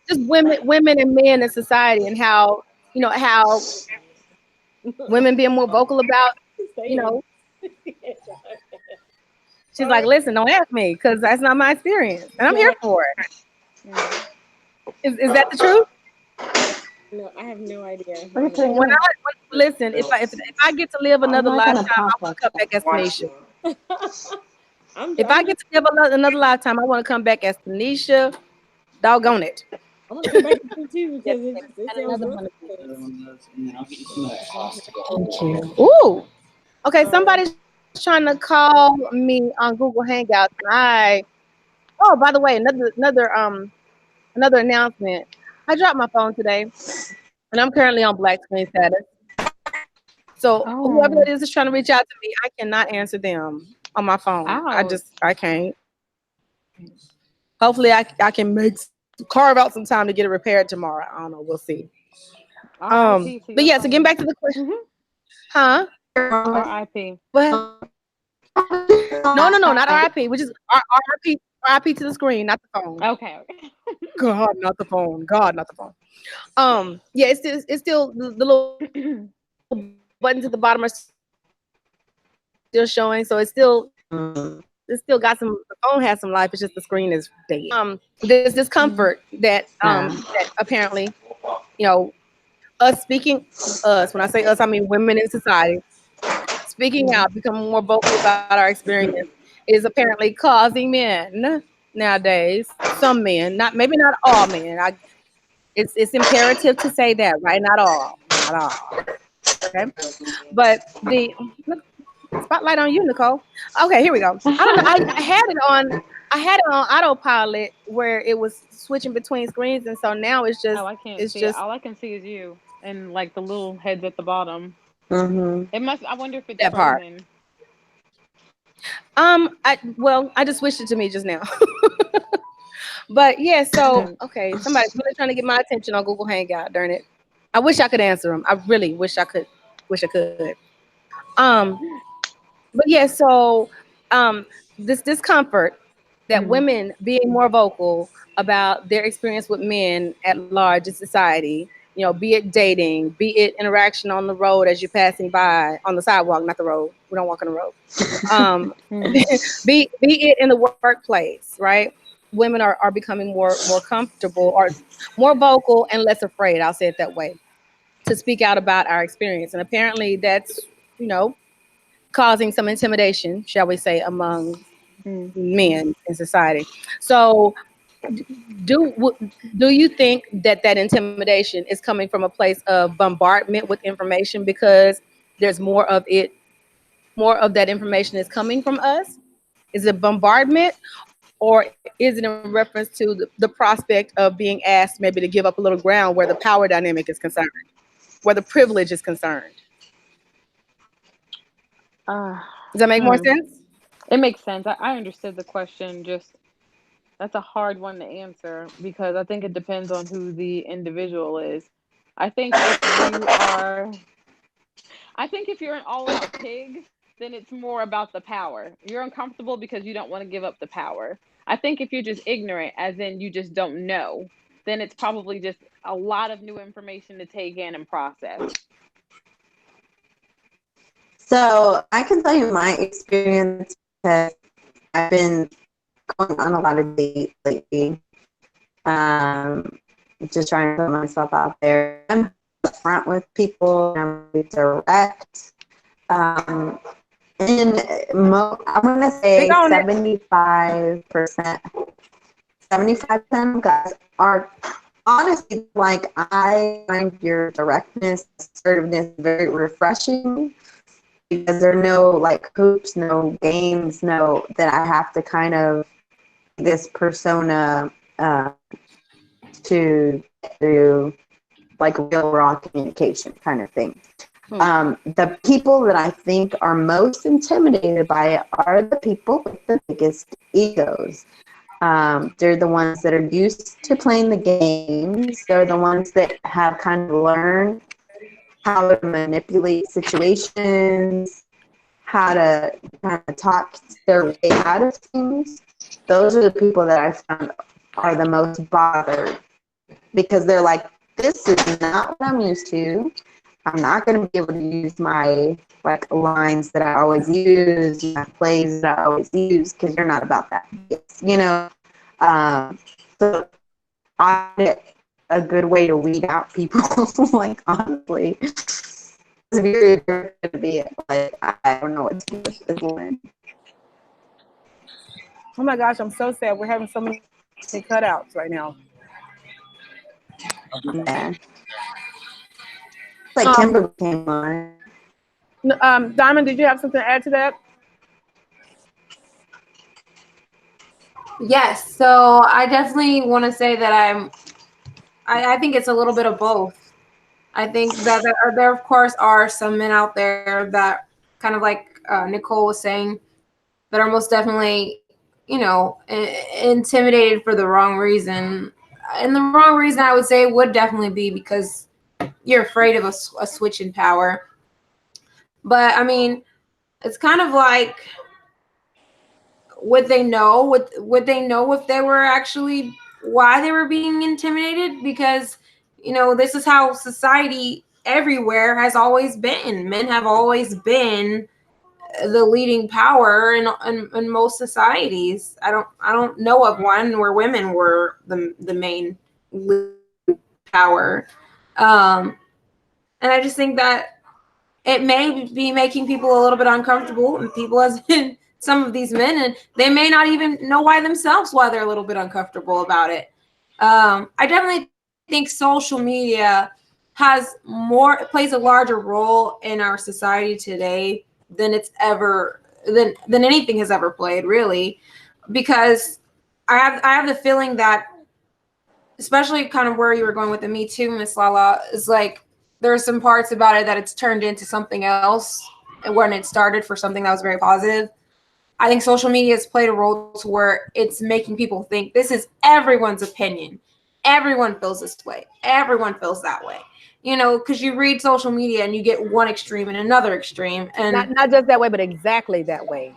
S1: Just women and men in society, and how women being more vocal about, she's like, listen, don't ask me because that's not my experience, and I'm here for it. Is that the truth?
S3: No, I have no idea.
S1: Listen, if I get to live another lifetime, I want to come back as Tanisha. If I get to live another lifetime, I want to come back as Tanisha. Doggone it.
S3: I want to come back to you too because
S1: Thank you. Ooh. Okay, somebody's trying to call me on Google Hangouts, and oh, by the way, another announcement. I dropped my phone today, and I'm currently on black screen status. So whoever it is trying to reach out to me, I cannot answer them on my phone. I can't. Hopefully, I can carve out some time to get it repaired tomorrow. I don't know. We'll see. But yeah, so getting back to the question, huh?
S4: RIP.
S1: What? No, not RIP. Which is RIP to the screen, not the phone.
S4: Okay.
S1: God, not the phone. Yeah, it's still the little buttons at the bottom are still showing, so it's still got some. The phone has some life. It's just the screen is dead. There's discomfort that that apparently, us. When I say us, I mean women in society speaking out, becoming more vocal about our experience, is apparently causing men nowadays. Some men, maybe not all men. It's imperative to say that, right? Not all. Okay, but the spotlight on you, Nicole. Okay, here we go. I don't know. I had it on autopilot where it was switching between screens, and so now
S4: Oh, I can't
S1: it's
S4: see it.
S1: just
S4: All I can see is you and like the little heads at the bottom.
S5: Mm-hmm.
S4: It must. I wonder if it's
S1: that part.
S4: frozen.
S1: I just switched it to me just now. But yeah, so okay, somebody's really trying to get my attention on Google Hangout. Darn it! I wish I could answer them. I really wish I could. Wish I could. Um, but yeah, so this discomfort that
S4: Mhm.
S1: women being more vocal about their experience with men at large in society, you know, be it dating, be it interaction on the road as you're passing by on the sidewalk, not the road. We don't walk on the road. Um, be it in the workplace, right? Women are becoming more comfortable or more vocal and less afraid. I'll say it that way, to speak out about our experience, and apparently that's, you know, causing some intimidation, shall we say, among
S4: Mm.
S1: men in society. So do you think that that intimidation is coming from a place of bombardment with information because there's more of that information is coming from us? Is it bombardment, or is it in reference to the prospect of being asked maybe to give up a little ground where the power dynamic is concerned, where the privilege is concerned?
S4: Uh,
S1: Does that make more
S4: hmm.
S1: sense?
S4: It makes sense. I understood the question. Just that's a hard one to answer because I think it depends on who the individual is. I think if you are, I think if you're an all-in pig, then it's more about the power. You're uncomfortable because you don't want to give up the power. I think if you're just ignorant, as in you just don't know, then it's probably just a lot of new information to take in and process.
S5: So I can tell you my experience because I've been going on a lot of dates lately. Um, just trying to put myself out there. I'm upfront with people. I'm really direct. Um, and I'm gonna
S1: Speak
S5: say
S1: on it.
S5: 75% of guys are honestly like, I find your directness, assertiveness very refreshing because there are no like hoops, no games, no that I have to kind of this persona to through like real raw communication kind of thing. The people that I think are most intimidated by it are the people with the biggest egos. They're the ones that are used to playing the games. They're the ones that have kind of learned how to manipulate situations, how to kind of talk their way out of things. Those are the people that I found are the most bothered because they're like, this is not what I'm used to. I'm not going to be able to use my like lines that I always use, my plays that I always use, because you're not about that, you know. So I a good way to weed out people, like honestly, it's very good to be it, but I don't know what to do with this one.
S1: Oh my gosh, I'm so sad. We're having so many cutouts right now.
S5: Yeah. Like
S1: Um,
S5: Kimberly came on.
S1: Diamond, did you have something to add to that?
S2: Yes, so I definitely want to say that I think it's a little bit of both. I think that there of course are some men out there that kind of like Nicole was saying that are most definitely, you know, intimidated for the wrong reason. And the wrong reason I would say would definitely be because you're afraid of a switch in power. But I mean, it's kind of like, would they know? Would they know if they were actually why they were being intimidated? Because you know, this is how society everywhere has always been. Men have always been the leading power in most societies. I don't know of one where women were the main power. And I just think that it may be making people a little bit uncomfortable, and people as in some of these men, and they may not even know why themselves why they're a little bit uncomfortable about it. I definitely think social media plays a larger role in our society today than it's ever than anything has ever played, really, because I have the feeling that, especially kind of where you were going with the Me Too, Miss Lala, is like there are some parts about it that it's turned into something else, and when it started for something that was very positive. I think social media has played a role to where it's making people think this is everyone's opinion. Everyone feels this way. Everyone feels that way. You know, because you read social media and you get one extreme and another extreme, and
S1: not just that way, but exactly that way.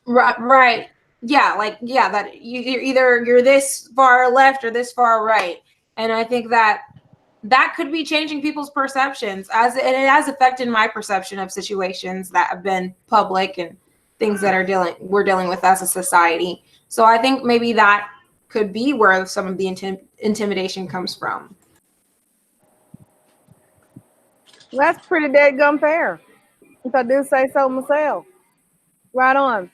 S2: Right. Yeah, like that you're this far left or this far right. And I think that could be changing people's perceptions, and it has affected my perception of situations that have been public and things that we're dealing with as a society. So I think maybe that could be where some of the intimidation comes from.
S1: Well, that's pretty dead fair. If I do say so myself. Right on.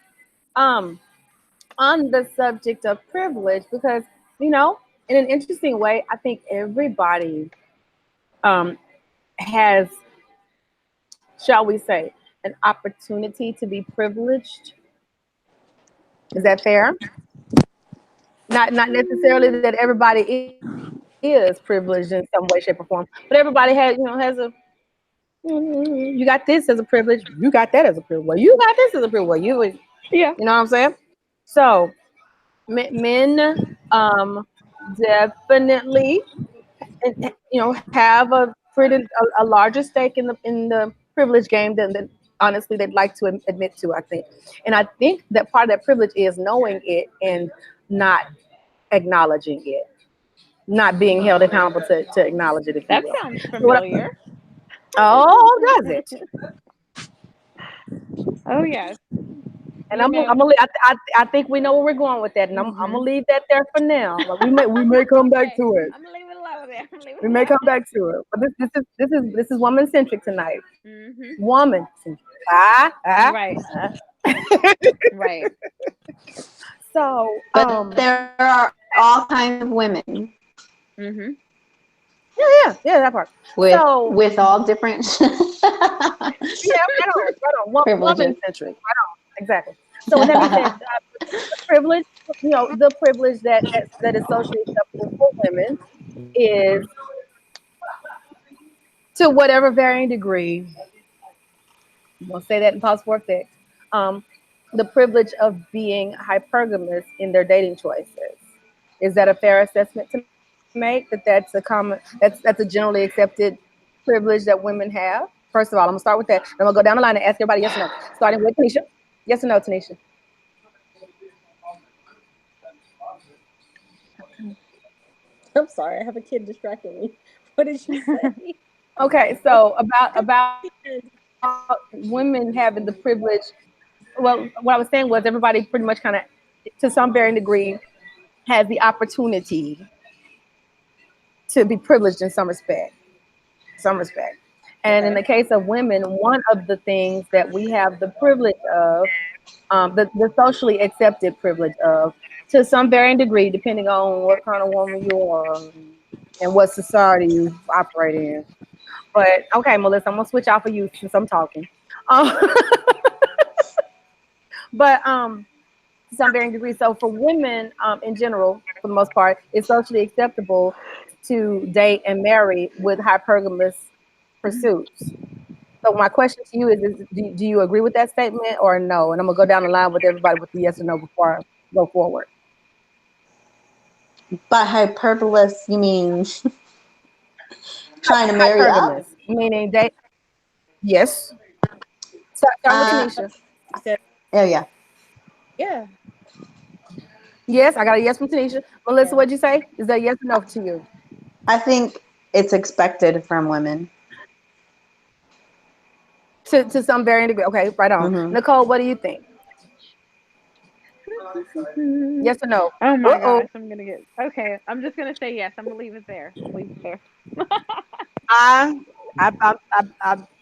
S1: On the subject of privilege, because in an interesting way, I think everybody has, shall we say, an opportunity to be privileged. Is that fair? Not necessarily that everybody is privileged in some way, shape, or form, but everybody has a. You got this as a privilege. You got that as a privilege. Well, you got this as a privilege. Well,
S4: Yeah.
S1: you know what I'm saying? So men definitely have a larger stake in the privilege game than honestly they'd like to admit to, I think. And I think that part of that privilege is knowing it and not acknowledging it, not being held accountable to acknowledge it, if
S4: That
S1: you will.
S4: sounds familiar.
S1: Oh, does it?
S4: Oh yes.
S1: And I'm gonna leave, I think we know where we're going with that, and I'm gonna leave that there for now. Like we may come back to it.
S4: I'm gonna leave it alone there.
S1: We may come back to it, but this is woman centric tonight. Woman centric.
S4: Right. Right.
S1: So,
S5: But there are all kinds of women
S1: yeah, that part.
S5: with all different
S1: right on.
S5: privileges.
S1: Woman centric. Right on. Exactly. So with that being said, the privilege, the privilege that is socially acceptable for women is, to whatever varying degree, I'm gonna say that in possible effect, the privilege of being hypergamous in their dating choices. Is that a fair assessment to make? That's a generally accepted privilege that women have? First of all, I'm gonna start with that. I'm gonna go down the line and ask everybody yes or no. Starting with Tanisha. Yes or no, Tanisha?
S3: I'm sorry, I have a kid distracting me. What did you say?
S1: Okay, so about women having the privilege. Well, what I was saying was everybody pretty much kind of, to some varying degree, has the opportunity to be privileged in some respect. And in the case of women, one of the things that we have the privilege of, the socially accepted privilege of, to some varying degree, depending on what kind of woman you are and what society you operate in. But okay, Melissa, I'm gonna switch off of you since I'm talking. But to some varying degree. So for women, in general, for the most part, it's socially acceptable to date and marry with hypergamous pursuits. So my question to you is do you agree with that statement or no? And I'm gonna go down the line with everybody with the yes or no before I go forward.
S5: By hyperbolous, you mean trying to marry up?
S1: Meaning date. Yes. Start with Tanisha.
S5: Oh yeah.
S3: Yeah.
S1: Yes, I got a yes from Tanisha. Melissa, what'd you say? Is that yes or no to you?
S5: I think it's expected from women.
S1: To some varying degree. Okay, right on. Nicole, what do you think? Yes or no?
S4: Oh my gosh, I'm gonna get okay. I'm just gonna say yes. I'm gonna leave it there.
S1: I'm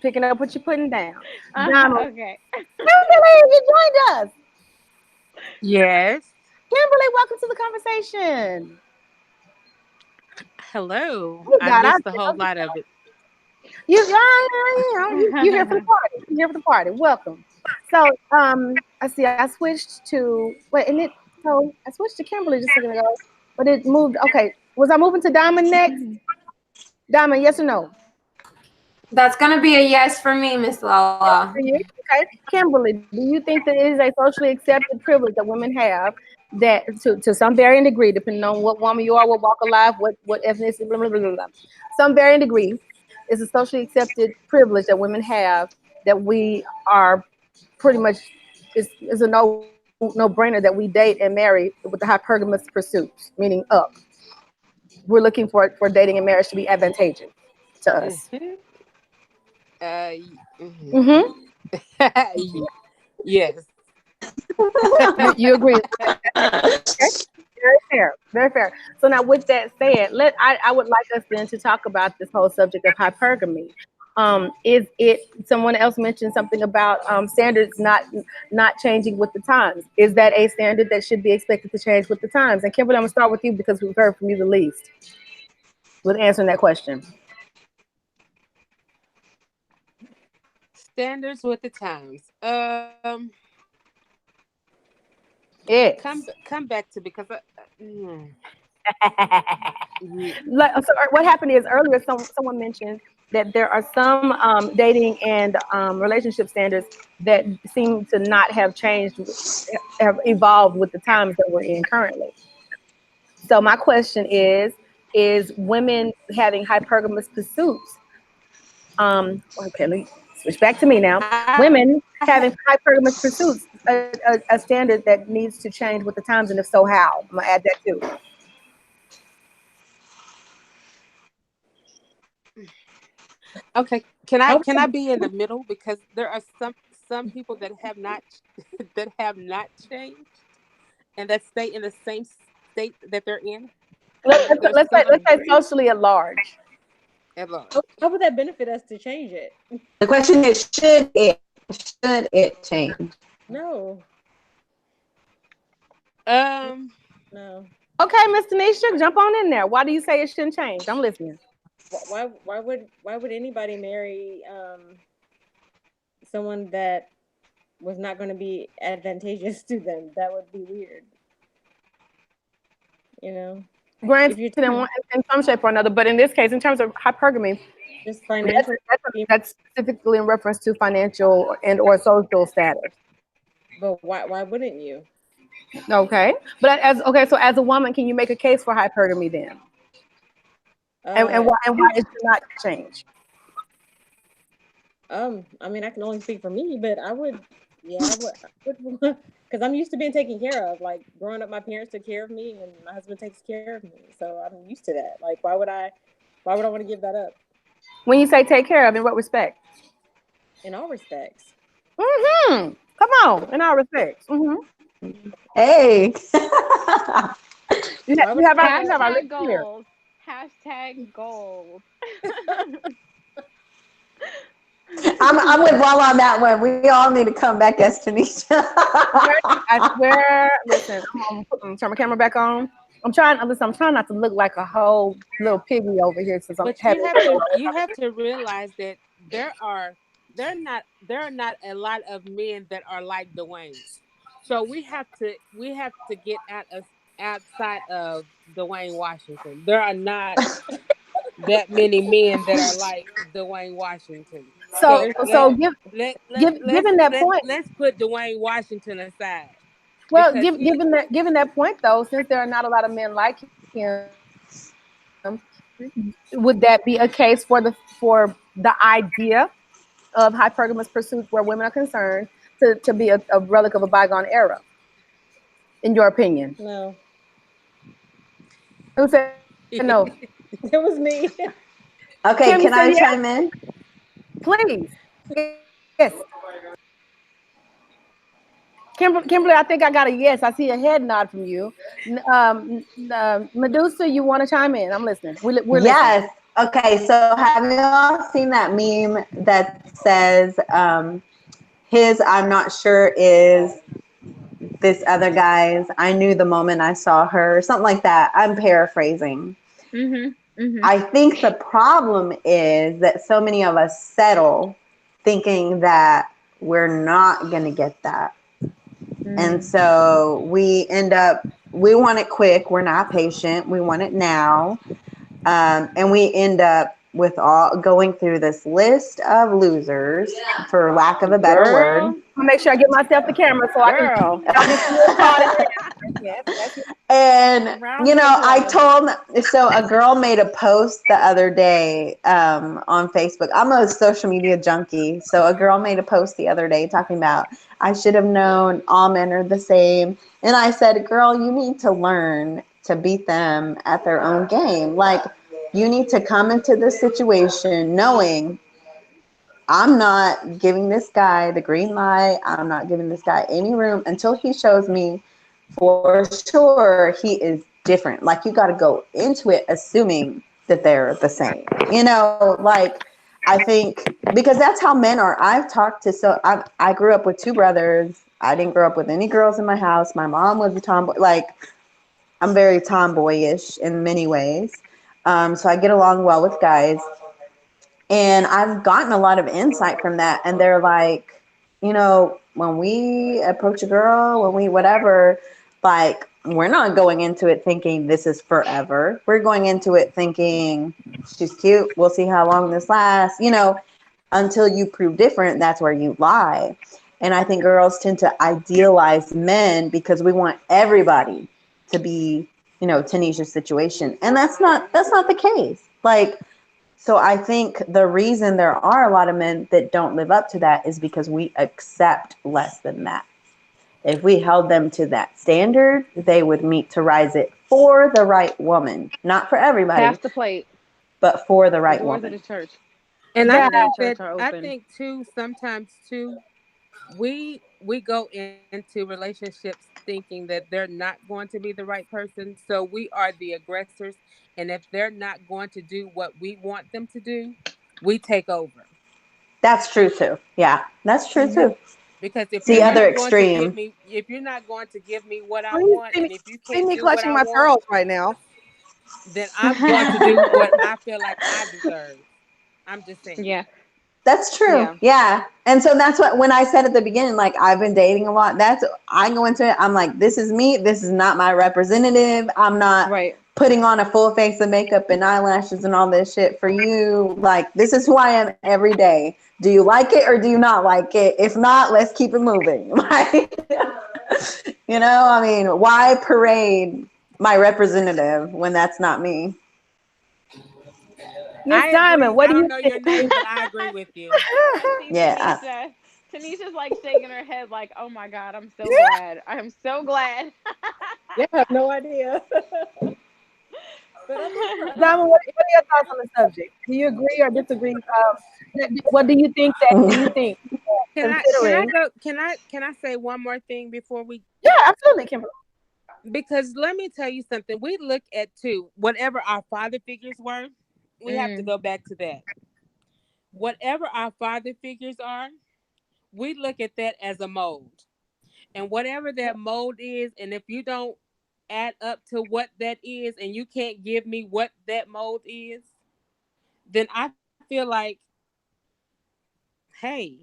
S1: picking up what you're putting down.
S4: Okay.
S1: Kimberly, you joined us.
S6: Yes.
S1: Kimberly, welcome to the conversation.
S6: Hello.
S1: Oh,
S6: I
S1: God,
S6: missed a whole lot of it.
S1: you here for the party. You here for the party. Welcome. So, I see. I switched to wait, and it. So I switched to Kimberly just a second ago, but it moved. Okay, was I moving to Diamond next? Diamond, yes or no?
S2: That's gonna be a yes for me, Miss Lala.
S1: For you? Okay. Kimberly, do you think that it is a socially accepted privilege that women have that to some varying degree, depending on what woman you are, what walk of life, what ethnicity, blah, blah, blah, blah, blah. Some varying degree is a socially accepted privilege that women have that we are pretty much is a no brainer that we date and marry with the hypergamous pursuits, meaning up. We're looking for dating and marriage to be advantageous to us. Mm-hmm.
S6: Yes.
S1: You agree? Okay. Very fair. Very fair. So now, with that said, I would like us then to talk about this whole subject of hypergamy. Is it someone else mentioned something about standards not changing with the times? Is that a standard that should be expected to change with the times? And Kimberly, I'm gonna start with you because we've heard from you the least with answering that question.
S6: Standards with the times.
S1: Yes.
S6: Come back to because
S1: So what happened is earlier someone mentioned that there are some dating and relationship standards that seem to not have changed, have evolved with the times that we're in currently. So my question is women having hypergamous pursuits? Okay, let me switch back to me now. Women having hypergamous pursuits, a standard that needs to change with the times, and if so, how? I'm gonna add that too.
S6: Okay, can I be in the middle because there are some people that have not changed and that stay in the same state that they're in.
S1: Let's say socially at large.
S3: How would that benefit us to change it?
S5: The question is, should it change?
S3: No.
S6: No.
S1: Okay, Miss Tanisha, jump on in there. Why do you say it shouldn't change? I'm listening.
S3: Why would anybody marry someone that was not going to be advantageous to them? That would be weird. You know.
S1: Granted, in some shape or another, but in this case, in terms of hypergamy,
S3: just financial.
S1: That's specifically in reference to financial and or social status.
S3: But why wouldn't you?
S1: Okay, but so as a woman, can you make a case for hypergamy then? And why it should not change?
S3: I mean, I can only speak for me, but I would, because I'm used to being taken care of. Like growing up, my parents took care of me, and my husband takes care of me, so I'm used to that. Like, why would I want to give that up?
S1: When you say take care of, in what respect?
S3: In all respects.
S1: Mm-hmm. Come on, in all respects. Mm-hmm.
S5: Hey.
S1: you have
S4: our goals. Hashtag goals.
S5: I'm with Wall on that one. We all need to come back as Tanisha.
S1: I swear. Listen, I'm turn my camera back on. I'm trying not to look like a whole little piggy over here. Since
S6: but you have to realize that there are not a lot of men that are like Dwayne. So we have to get outside of Dwayne Washington. There are not that many men that are like Dwayne Washington.
S1: Given that point,
S6: let's put Dwayne Washington aside.
S1: Well, given that point though, since there are not a lot of men like him, would that be a case for the idea of hypergamous pursuits where women are concerned to be a relic of a bygone era? In your opinion?
S3: No.
S1: Who said no?
S3: It was me.
S5: Okay, can I chime in?
S1: Please. Yes. Kimberly, I think I got a yes. I see a head nod from you. Medusa, you want to chime in? I'm listening. We're
S5: yes.
S1: Listening.
S5: Okay, so have you all seen that meme that says his I'm not sure is this other guy's I knew the moment I saw her, something like that? I'm paraphrasing.
S4: Mm-hmm.
S5: I think the problem is that so many of us settle thinking that we're not going to get that. And so we end up, we want it quick. We're not patient. We want it now. And we end up with all going through this list of losers, for lack of a better word.
S1: I'm gonna make sure I get myself the camera so I can. Yes.
S5: And you know, so a girl made a post the other day on Facebook. I'm a social media junkie, so a girl made a post the other day talking about, I should have known all men are the same. And I said, girl, you need to learn to beat them at their own game. Like, you need to come into this situation knowing I'm not giving this guy the green light. I'm not giving this guy any room until he shows me for sure he is different. Like, you got to go into it assuming that they're the same. You know, like, I think because that's how men are. I've talked to, I grew up with two brothers. I didn't grow up with any girls in my house. My mom was a tomboy. Like, I'm very tomboyish in many ways. So I get along well with guys. And I've gotten a lot of insight from that. And they're like, you know, when we approach a girl, when we whatever, like, we're not going into it thinking this is forever. We're going into it thinking she's cute. We'll see how long this lasts. You know, until you prove different, that's where you lie. And I think girls tend to idealize men because we want everybody to be, you know, Tanisha's situation. And that's not the case. Like, so I think the reason there are a lot of men that don't live up to that is because we accept less than that. If we held them to that standard, they would meet to rise it for the right woman, not for everybody.
S4: Pass the plate.
S5: But for the right
S4: Doors
S5: woman.
S4: of the church.
S6: And I think too, sometimes too, we go into relationships thinking that they're not going to be the right person. So we are the aggressors. And if they're not going to do what we want them to do, we take over.
S5: That's true too. Yeah, that's true too.
S6: Because if
S5: the
S6: you're
S5: other
S6: not
S5: extreme.
S6: going to give me, if you're not going to give me what I want, and if you can't do
S1: clutching
S6: what I
S1: my
S6: want,
S1: pearls right now,
S6: then I'm going to do what I feel like I deserve. I'm just saying.
S4: Yeah.
S5: That's true. Yeah. And so that's what, when I said at the beginning, like, I've been dating a lot, I go into it, I'm like, this is me. This is not my representative. I'm not putting on a full face of makeup and eyelashes and all this shit for you. Like, this is who I am every day. Do you like it or do you not like it? If not, let's keep it moving. Like, you know, I mean, why parade my representative when that's not me?
S1: Miss Diamond, what do you
S6: think? I don't know your name, but I agree with you.
S5: Yeah.
S4: Tanisha's like shaking her head like, oh my God, I'm so glad. I am so glad.
S3: Yeah, I have no idea.
S1: Diamond, what are your thoughts on the subject? Do you agree or disagree? What do you think
S6: Can I say one more thing before we?
S1: Yeah, absolutely, Kimberly.
S6: Because let me tell you something. We look at too, whatever our father figures were, we have to go back to that. Whatever our father figures are, we look at that as a mold. And whatever that mold is, and if you don't add up to what that is, and you can't give me what that mold is, then I feel like, hey,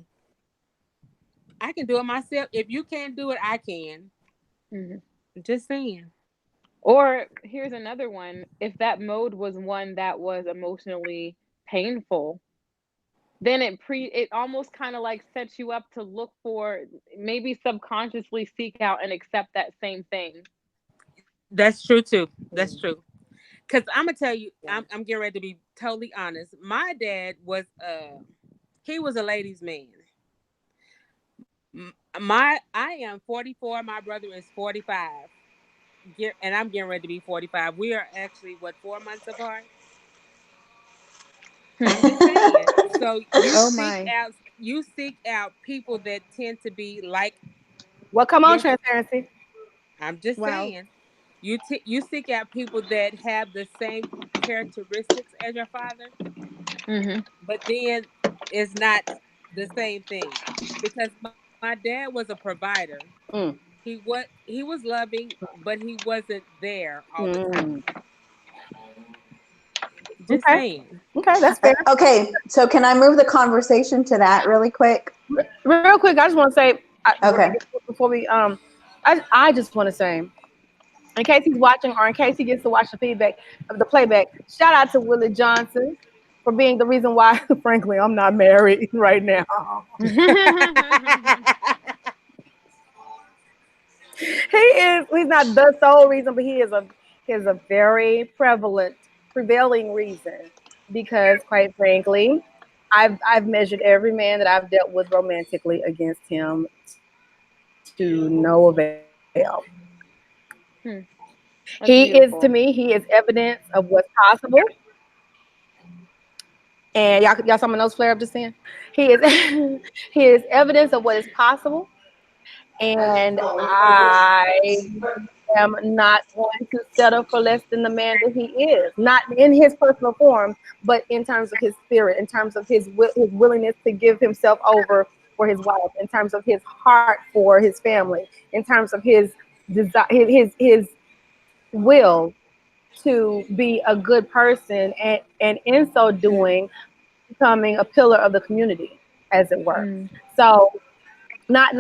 S6: I can do it myself. If you can't do it, I can. Just saying.
S4: Or here's another one. If that mode was one that was emotionally painful, then it almost kind of like sets you up to look for, maybe subconsciously seek out and accept that same thing.
S6: That's true too. That's true. Because I'm gonna tell you, I'm getting ready to be totally honest. My dad was he was a ladies' man. I am 44. My brother is 45. And I'm getting ready to be 45. We are actually 4 months apart. I'm just saying. So you seek out people that tend to be like.
S1: Well, come on, transparency.
S6: I'm just saying. You seek out people that have the same characteristics as your father, but then it's not the same thing. Because my dad was a provider. He was loving, but he wasn't there all the time. Just saying.
S1: Okay, that's fair.
S5: Okay, so can I move the conversation to that really quick?
S1: Real quick, I just want to say,
S5: Okay.
S1: before we I just want to say, in case he's watching or in case he gets to watch the feedback of the playback, shout out to Willie Johnson for being the reason why, frankly, I'm not married right now. He's not the sole reason, but he is a very prevailing reason, because quite frankly, I've measured every man that I've dealt with romantically against him to no avail. To me, he is evidence of what's possible. And y'all saw my nose flare up just then. He is he is evidence of what is possible. And I am not going to settle for less than the man that he is. Not in his personal form, but in terms of his spirit, in terms of his willingness to give himself over for his wife, in terms of his heart for his family, in terms of his desire, his will to be a good person, and in so doing, becoming a pillar of the community, as it were. So not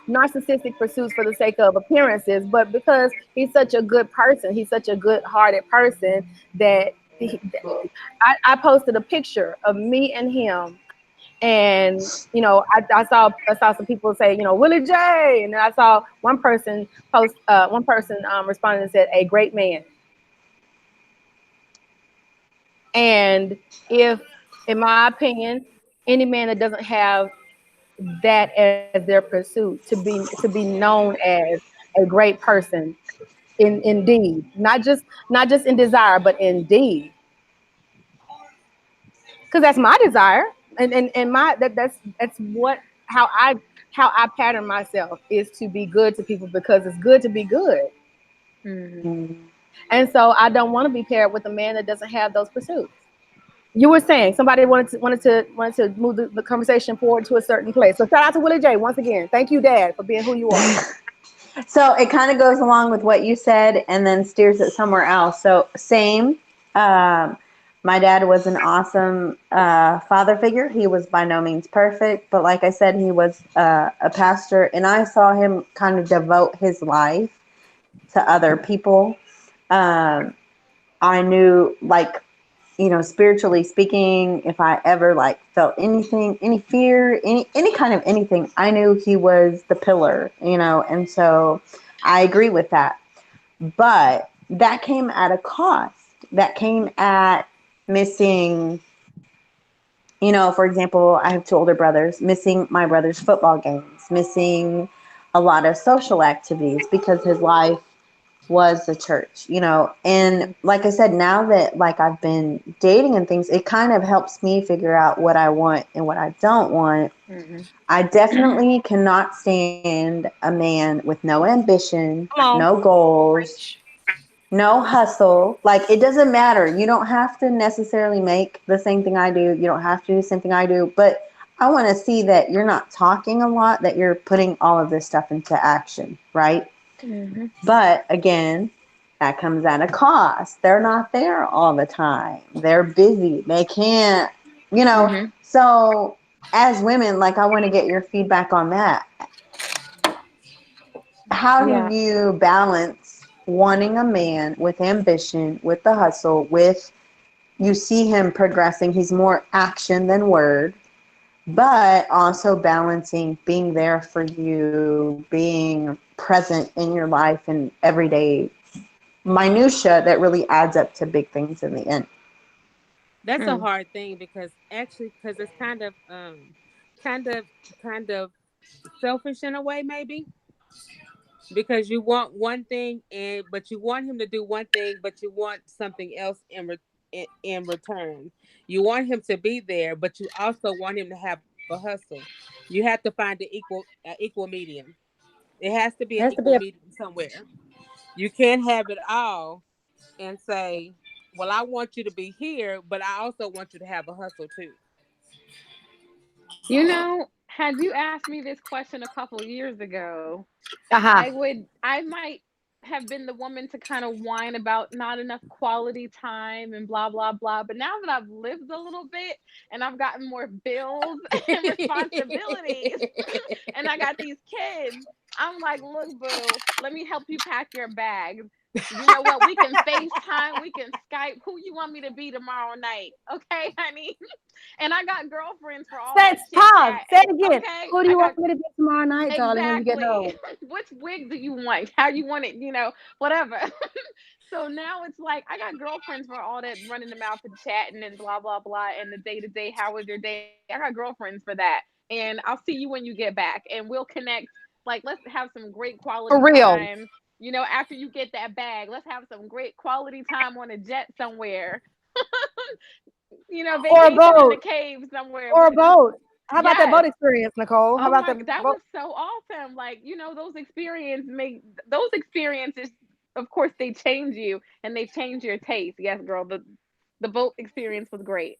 S1: narcissistic pursuits for the sake of appearances, but because he's such a good person, he's such a good-hearted person that I posted a picture of me and him, and I saw some people say, Willie J, and then I saw one person responded and said, a great man. And if, in my opinion, any man that doesn't have that as their pursuit, to be known as a great person, indeed, not just in desire, but in deed, because that's my desire, and my that's what how I pattern myself, is to be good to people, because it's good to be good. And so I don't want to be paired with a man that doesn't have those pursuits. You were saying somebody wanted to move the conversation forward to a certain place. So shout out to Willie J once again. Thank you, Dad, for being who you are.
S5: So it kind of goes along with what you said and then steers it somewhere else. So same. My dad was an awesome father figure. He was by no means perfect, but like I said, he was a pastor, and I saw him kind of devote his life to other people. I knew, like, spiritually speaking, if I ever felt anything, any fear, any kind of anything, I knew he was the pillar, and so I agree with that. But that came at a cost. That came at missing, for example, I have two older brothers, missing my brother's football games, missing a lot of social activities, because his life was the church, and like I said, now that I've been dating and things, it kind of helps me figure out what I want and what I don't want. I definitely cannot stand a man with no ambition, no goals, no hustle. It doesn't matter. You don't have to necessarily make the same thing I do. You don't have to do the same thing I do, but I want to see that you're not talking a lot, that you're putting all of this stuff into action, right? But again, that comes at a cost. They're not there all the time. They're busy. They can't, So as women, I want to get your feedback on that. How do you balance wanting a man with ambition, with the hustle, you see him progressing, he's more action than word, but also balancing being there for you, being present in your life and everyday minutia that really adds up to big things in the end?
S6: That's a hard thing, because it's kind of selfish in a way, maybe, because you want one thing, but you want him to do one thing, but you want something else in return. You want him to be there, but you also want him to have a hustle. You have to find the equal medium. It has to be an equal medium somewhere. You can't have it all and say, well, I want you to be here, but I also want you to have a hustle too.
S4: Had you asked me this question a couple years ago, I might have been the woman to kind of whine about not enough quality time and blah blah blah. But now that I've lived a little bit and I've gotten more bills and responsibilities and I got these kids, I'm like, look, boo, let me help you pack your bags. You know what? We can FaceTime, we can Skype. Who you want me to be tomorrow night? Okay, honey. And I got girlfriends for all that shit.
S1: Pause. Say it again.
S4: Okay?
S1: Who do you want me to be tomorrow night, darling, when you get home?
S4: Which wig do you want? How you want it, whatever. So now it's like I got girlfriends for all that running the mouth and chatting and blah blah blah and the day-to-day, how was your day? I got girlfriends for that. And I'll see you when you get back and we'll connect. Like, let's have some great quality time. After you get that bag, let's have some great quality time on a jet somewhere. Vacation
S1: or a boat.
S4: in the cave somewhere.
S1: Or a boat. How about that boat experience, Nicole? How about
S4: that? That was so awesome. Like, those experiences, of course, they change you and they change your taste. Yes, girl, the boat experience was great.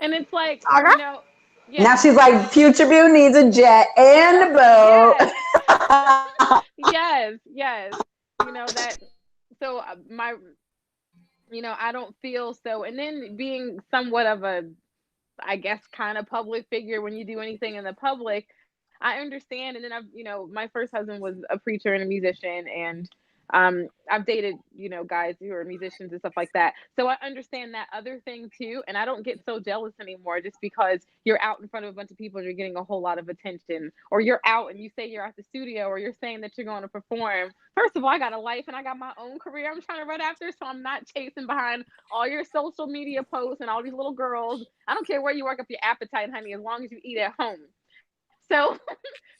S4: And it's like,
S5: Yeah. Now she's like, Future View needs a jet and a boat.
S4: Yes. That. So I don't feel so. And then being somewhat of a, I guess, kind of public figure when you do anything in the public, I understand. And then my first husband was a preacher and a musician, and I've dated, guys who are musicians and stuff like that. So I understand that other thing too. And I don't get so jealous anymore just because you're out in front of a bunch of people and you're getting a whole lot of attention, or you're out and you say you're at the studio, or you're saying that you're going to perform. First of all, I got a life and I got my own career I'm trying to run after. So I'm not chasing behind all your social media posts and all these little girls. I don't care where you work up your appetite, honey, as long as you eat at home. So,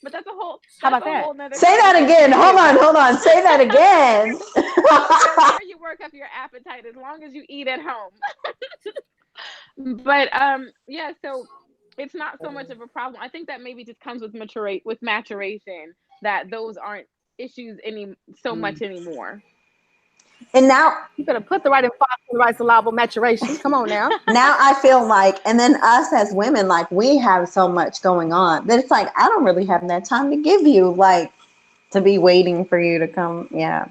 S4: but that's a whole.
S1: How about that?
S5: Say that again. Hold on. Say that again.
S4: Where you work up your appetite, as long as you eat at home. But yeah. So it's not so much of a problem. I think that maybe just comes with maturation, that those aren't issues so much anymore.
S5: And now
S1: you better put the right in the right syllable, maturation. Come on now.
S5: Now I feel like, and then us as women, like, we have so much going on that it's like, I don't really have that time to give you, like, to be waiting for you to come. Yeah.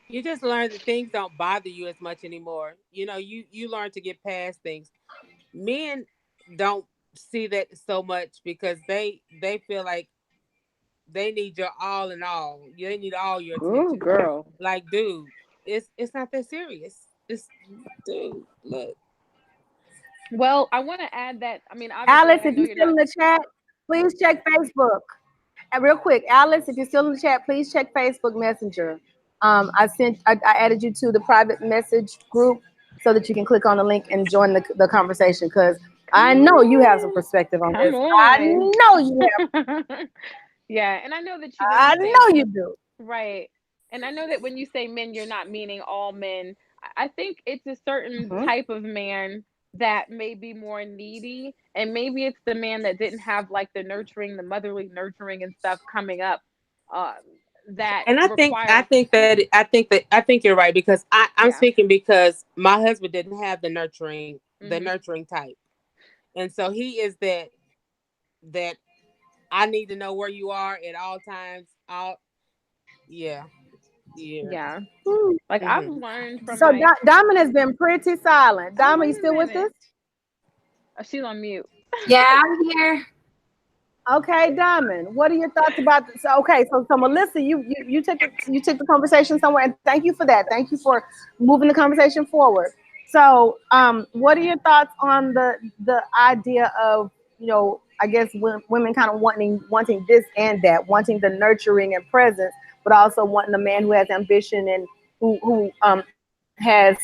S6: You just learn that things don't bother you as much anymore. You learn to get past things. Men don't see that so much because they feel like they need your all in all. They need all your attention.
S3: Ooh, girl.
S6: Like, dude, it's not that serious. Dude, look.
S4: Well, I want to add that,
S1: Alice, if you're still in the chat, please check Facebook. And real quick, Alice, if you're still in the chat, please check Facebook Messenger. I added you to the private message group so that you can click on the link and join the conversation, because I know you have some perspective on this. I know you have.
S4: Yeah, and I know that
S1: I know you do.
S4: Right. And I know that when you say men, you're not meaning all men. I think it's a certain type of man that may be more needy, and maybe it's the man that didn't have like the motherly nurturing and stuff coming up. And
S6: I think you're right, because I'm speaking because my husband didn't have the nurturing type, and so he is that I need to know where you are at all times. Yeah.
S4: Like, I've learned from.
S1: So Diamond has been pretty silent. Diamond, you still with us?
S4: Oh, she's on mute.
S2: Yeah, I'm here.
S1: Okay, Diamond, what are your thoughts about this? Okay, so Melissa, you took the conversation somewhere, and thank you for that. Thank you for moving the conversation forward. So, what are your thoughts on the idea of, I guess women kind of wanting this and that, wanting the nurturing and presence, but also wanting a man who has ambition and who has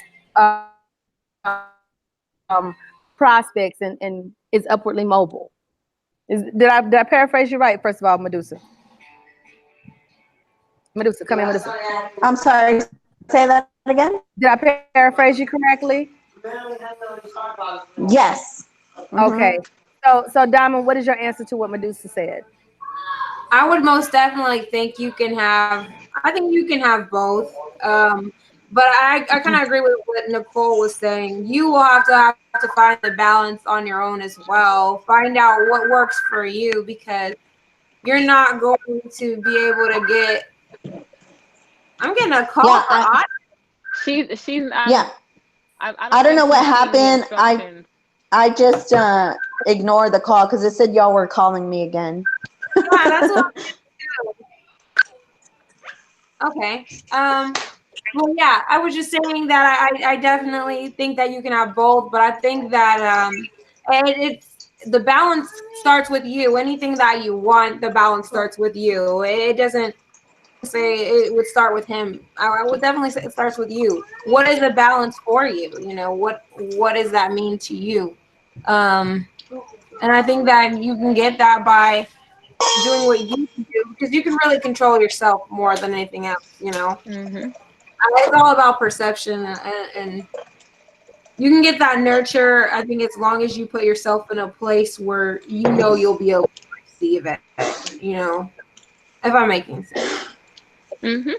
S1: prospects and is upwardly mobile. Did I paraphrase you right? First of all, Medusa, come in, Medusa.
S5: I'm sorry. Say that again.
S1: Did I paraphrase you correctly?
S5: Yes.
S1: Okay. So Diamond, what is your answer to what Medusa said?
S2: I would most definitely think you can have. I think you can have both. But I kind of agree with what Nicole was saying. You will have to find the balance on your own as well. Find out what works for you, because you're not going to be able to get I'm getting a call
S5: Yeah,
S2: for Audrey.
S4: She's
S5: yeah.
S4: I
S5: don't know
S4: think
S5: what
S4: she's seen the
S5: happened.
S4: instructions.
S5: I just ignored the call because it said y'all were calling me again.
S2: Yeah, that's what I'm saying too. Okay. Well, yeah, I was just saying that I definitely think that you can have both, but I think that it's the balance starts with you. Anything that you want, the balance starts with you. It doesn't say it would start with him. I would definitely say it starts with you. What is the balance for you? You know, what does that mean to you? And I think that you can get that by doing what you can do, because you can really control yourself more than anything else, you know.
S4: Mm-hmm.
S2: It's all about perception, and you can get that nurture. I think as long as you put yourself in a place where you know you'll be able to receive it, you know, if I'm making sense.
S4: Mm-hmm.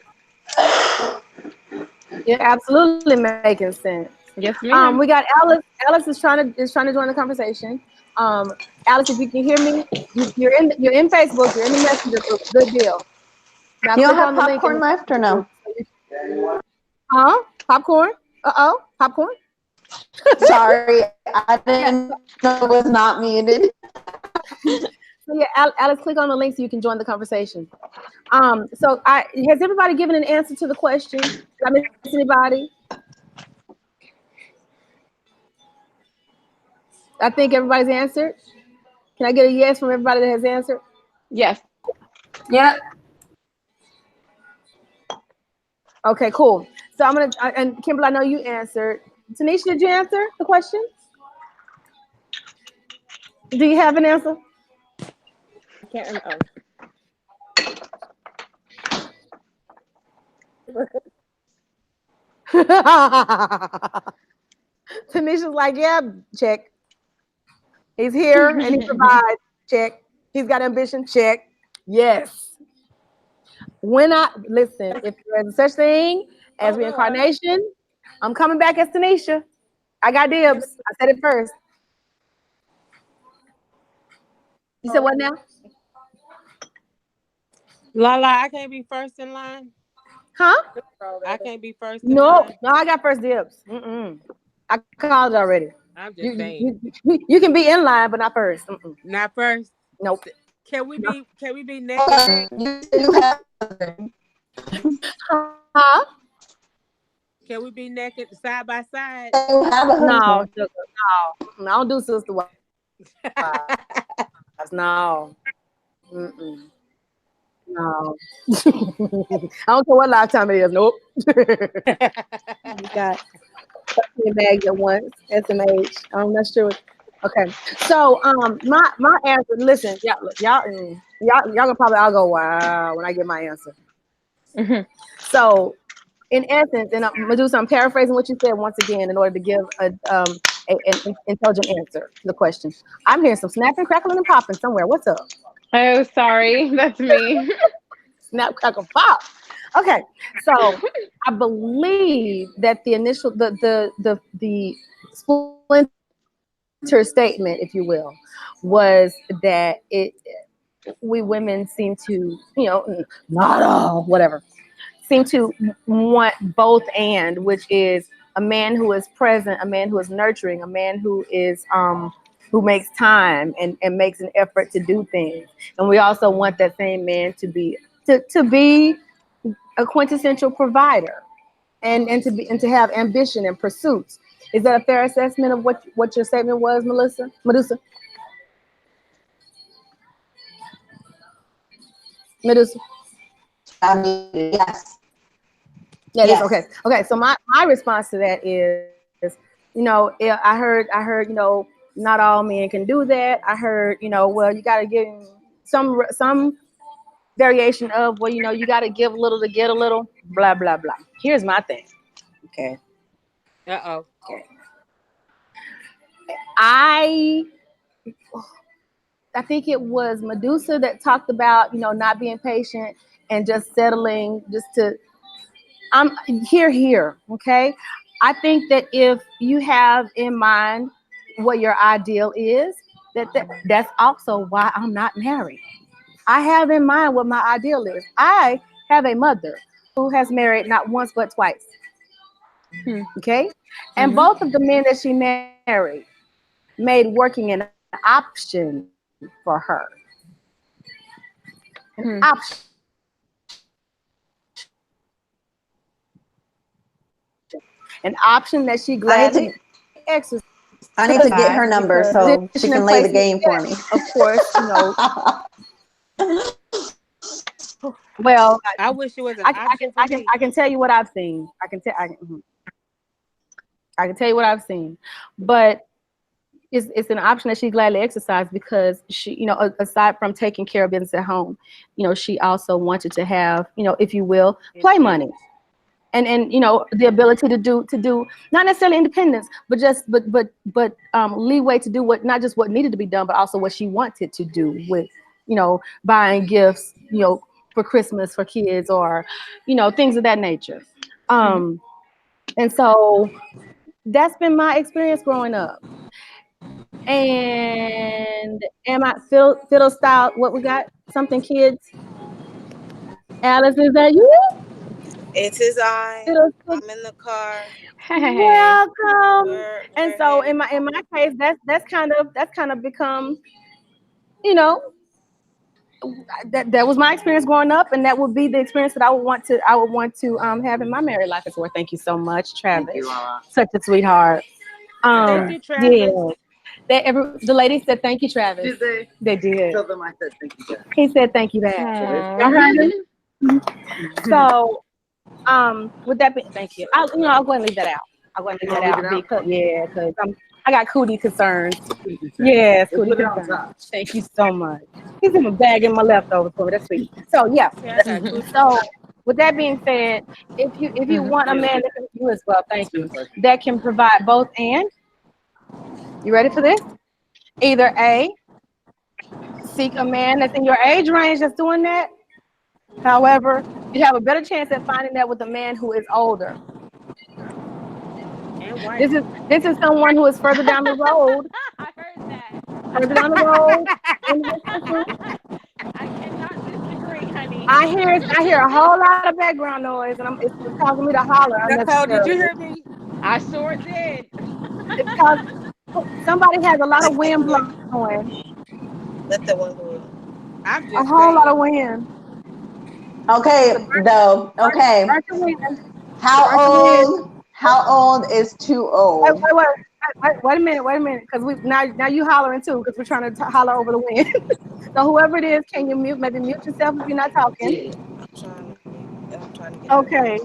S1: You're absolutely making sense.
S4: Yes, ma'am.
S1: We got Alice. Alice is trying to join the conversation. Alice, if you can hear me, you're in Facebook. You're in the messenger group. Good deal. Now
S5: You don't
S1: click
S5: have
S1: on the link.
S5: popcorn left or no?
S1: Huh? Popcorn? Popcorn?
S5: Sorry, I didn't know it was not muted.
S1: So yeah, Alice, click on the link so you can join the conversation. Has everybody given an answer to the question? Did I miss anybody? I think everybody's answered. Can I get a yes from everybody that has answered?
S4: Yes.
S2: Yeah.
S1: Okay, cool. So and Kimberly, I know you answered. Tanisha, did you answer the question? Do you have an answer?
S3: I can't remember.
S1: Tanisha's like, yeah, check. He's here and he provides, check. He's got ambition, check. Yes. Listen, if there's such thing as reincarnation, I'm coming back as Tanisha. I got dibs. I said it first. You said what now?
S6: Lala, I can't be first in line.
S1: Huh?
S6: I can't be first in
S1: No,
S6: line.
S1: I got first dibs. I called it already.
S6: I'm just saying.
S1: You can be in line, but not first.
S6: Not first.
S1: Nope.
S6: Can we be naked?
S1: Huh?
S6: Can we be naked side by side?
S1: No, sugar, no. I don't do sister wives. No. No. I don't care what lifetime it is. Nope. You got 13 bags at once. SMH. I'm not sure. Okay. So my answer. Listen, y'all gonna probably all go wow when I get my answer.
S4: Mm-hmm.
S1: So, in essence, and Medusa, I'm paraphrasing what you said once again in order to give an intelligent answer to the question. I'm hearing some snapping, crackling, and popping somewhere. What's up?
S4: Oh, sorry. That's me.
S1: Snap, crackle, pop. Okay, so I believe that the initial, the splinter statement, if you will, was that we women seem to, not all, whatever, seem to want both and, which is a man who is present, a man who is nurturing, a man who is who makes time and makes an effort to do things. And we also want that same man to be a quintessential provider and to have ambition and pursuits. Is that a fair assessment of what your statement was, Medusa? Medusa?
S5: Yes.
S1: Yeah, yes. Okay. So my response to that is, I heard, not all men can do that. I heard, well, you got to give some variation of, well, you got to give a little to get a little, blah, blah, blah. Here's my thing. Okay.
S6: Uh-oh.
S1: Okay. I think it was Medusa that talked about, not being patient and just settling I'm here. Okay. I think that if you have in mind what your ideal is, that's also why I'm not married. I have in mind what my ideal is. I have a mother who has married not once but twice. Okay, and
S4: Mhm.
S1: both of the men that she married made working an option for her. An
S4: Hmm.
S1: option. An option that she
S5: I need
S1: gladly
S5: to
S1: exercised
S5: I need to get her number
S1: because
S5: so she
S1: position
S5: can
S1: and
S5: lay the
S1: placement,
S5: game for me.
S1: of course, well,
S6: I wish it was an option for me.
S1: I can tell you what I've seen. I can tell you what I've seen, but it's an option that she gladly exercised because she, aside from taking care of business at home, she also wanted to have, if you will, play money. And the ability to do not necessarily independence, but just leeway to do what, not just what needed to be done, but also what she wanted to do with buying gifts for Christmas for kids, or things of that nature. um and so that's been my experience growing up. And am I fiddle style? What we got? Something kids. Alice, is that you?
S7: It is I.
S1: Fiddle,
S7: I'm in the car.
S4: Hey.
S1: welcome. And
S7: We're
S1: so
S7: headed.
S1: in my case, that's kind of become, you know, that was my experience growing up, and that would be the experience that I would want to have in my married life as well. Thank you so much, Travis.
S7: Thank you, Mama.
S1: Such a sweetheart.
S6: Thank you, Travis.
S1: Yeah. The lady said thank you, Travis.
S7: Did they?
S1: They did.
S7: Tell them I said thank you. Dad.
S1: He said thank you back. Y'all heard him? So, with that being, thank you. I'll go ahead and leave that out. I'll go ahead and leave that out because I got cootie concerns. Yes, cootie
S7: Put it on
S1: concerns.
S7: top.
S1: Thank you so much. He's even bagging my leftovers for me. That's sweet. So yeah.
S6: Yeah, I got two.
S1: So with that being said, if you want a man that can, you as well, thank you, that can provide both and. You ready for this? Either A, seek a man that's in your age range that's doing that. However, you have a better chance at finding that with a man who is older.
S6: And white.
S1: This is someone who is further down the road.
S4: I heard that.
S1: Further down the road.
S4: I cannot disagree, honey.
S1: I hear a whole lot of background noise, and it's causing me to holler
S6: Nicole, did you
S1: unnecessarily.
S6: hear me?
S4: I sure did.
S1: It's because somebody has a lot of wind blowing.
S7: Let the one go.
S6: I'm just
S1: A whole lot of wind.
S5: Okay, though. Okay. How old is too old?
S1: Wait a minute, because now you hollering too, because we're trying to holler over the wind. So whoever it is, can you maybe mute yourself if you're not talking?
S7: I'm trying to get
S1: Okay.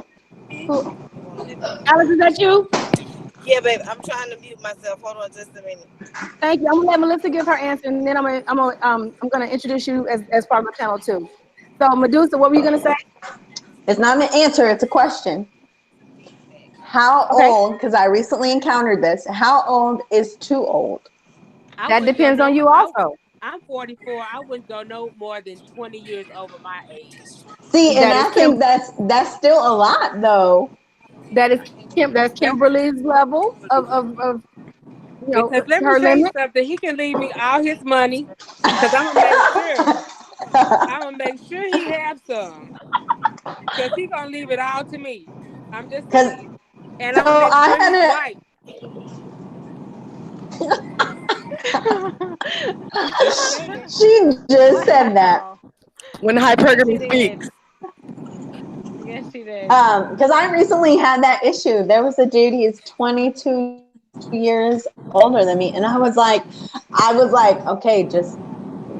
S1: Alex, is that you?
S7: Yeah, babe. I'm trying to mute myself. Hold on just a minute.
S1: Thank you. I'm gonna let Melissa give her answer, and then I'm gonna introduce you as part of my panel too. So Medusa, what were you gonna say?
S5: It's not an answer, it's a question. How old, because I recently encountered this, how old is too old?
S1: That depends on you also.
S6: I'm 44. I wouldn't go no more than 20 years over my age.
S5: See, and I think that's still a lot, though.
S1: That's Kimberly's level of
S6: because let me
S1: her
S6: tell you
S1: limit.
S6: something. He can leave me all his money because I'm gonna make sure he have some, because he gonna leave it all to me. I'm just saying. And I'm gonna make sure he's white.
S5: She just said that.
S1: When hypergamy speaks.
S4: Yes, she did.
S5: Because I recently had that issue. There was a dude, he's 22 years older than me, and I was like, okay, just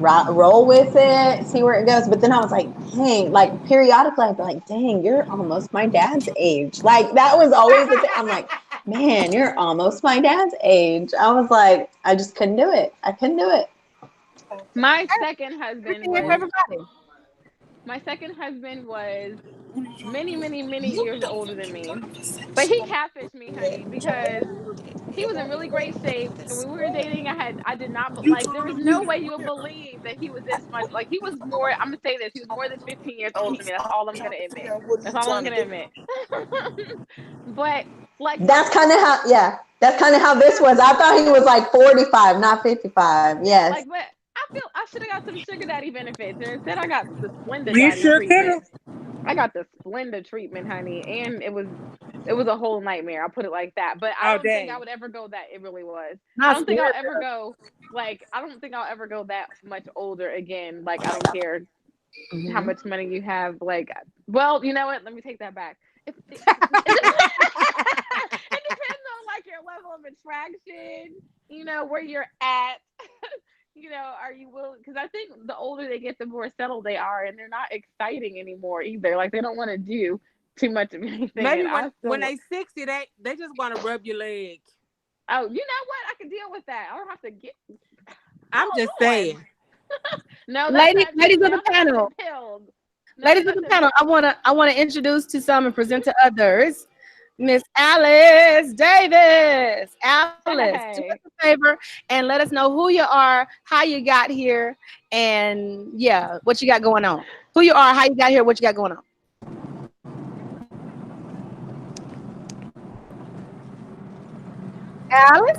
S5: roll with it, see where it goes. But then I was like, dang, like periodically I'd be like, dang, you're almost my dad's age. Like that was always the thing. I'm like, man, you're almost my dad's age. I was like, I just couldn't do it. I couldn't do it.
S4: My second husband was many, many, many years older than me. But he catfished me, honey, because he was in really great shape. And when we were dating, I did not, like, there was no way you would believe that he was this much. Like, he was more, I'm going to say this, he was more than 15 years older than me. That's all I'm going to admit. But, like,
S5: that's kind of how this was. I thought he was like 45, not 55. Yes.
S4: Like, but I feel I should have got some sugar daddy benefits. And instead, I got the Splenda
S6: You
S4: daddy
S6: sure
S4: treatment. I got the Splenda treatment, honey, and it was a whole nightmare. I'll put it like that. But I don't think I would ever go that. It really was. I don't think I'll ever go. Like, I don't think I'll ever go that much older again. Like, I don't care how much money you have. Like, well, you know what? Let me take that back. It depends on like your level of attraction. You know where you're at. You know, are you willing? Because I think the older they get, the more settled they are, and they're not exciting anymore either. Like, they don't want to do too much of anything.
S6: Maybe when they 60, they just want to rub your leg.
S4: Oh, you know what? I can deal with that. I don't have to get.
S6: I'm just saying.
S4: No,
S1: ladies of the panel. Ladies of the panel, I wanna introduce to some and present to others. Miss Alice Davis. Alice, do us a favor and let us know who you are, how you got here, and yeah, what you got going on. Who you are, how you got here, what you got going on. Alice?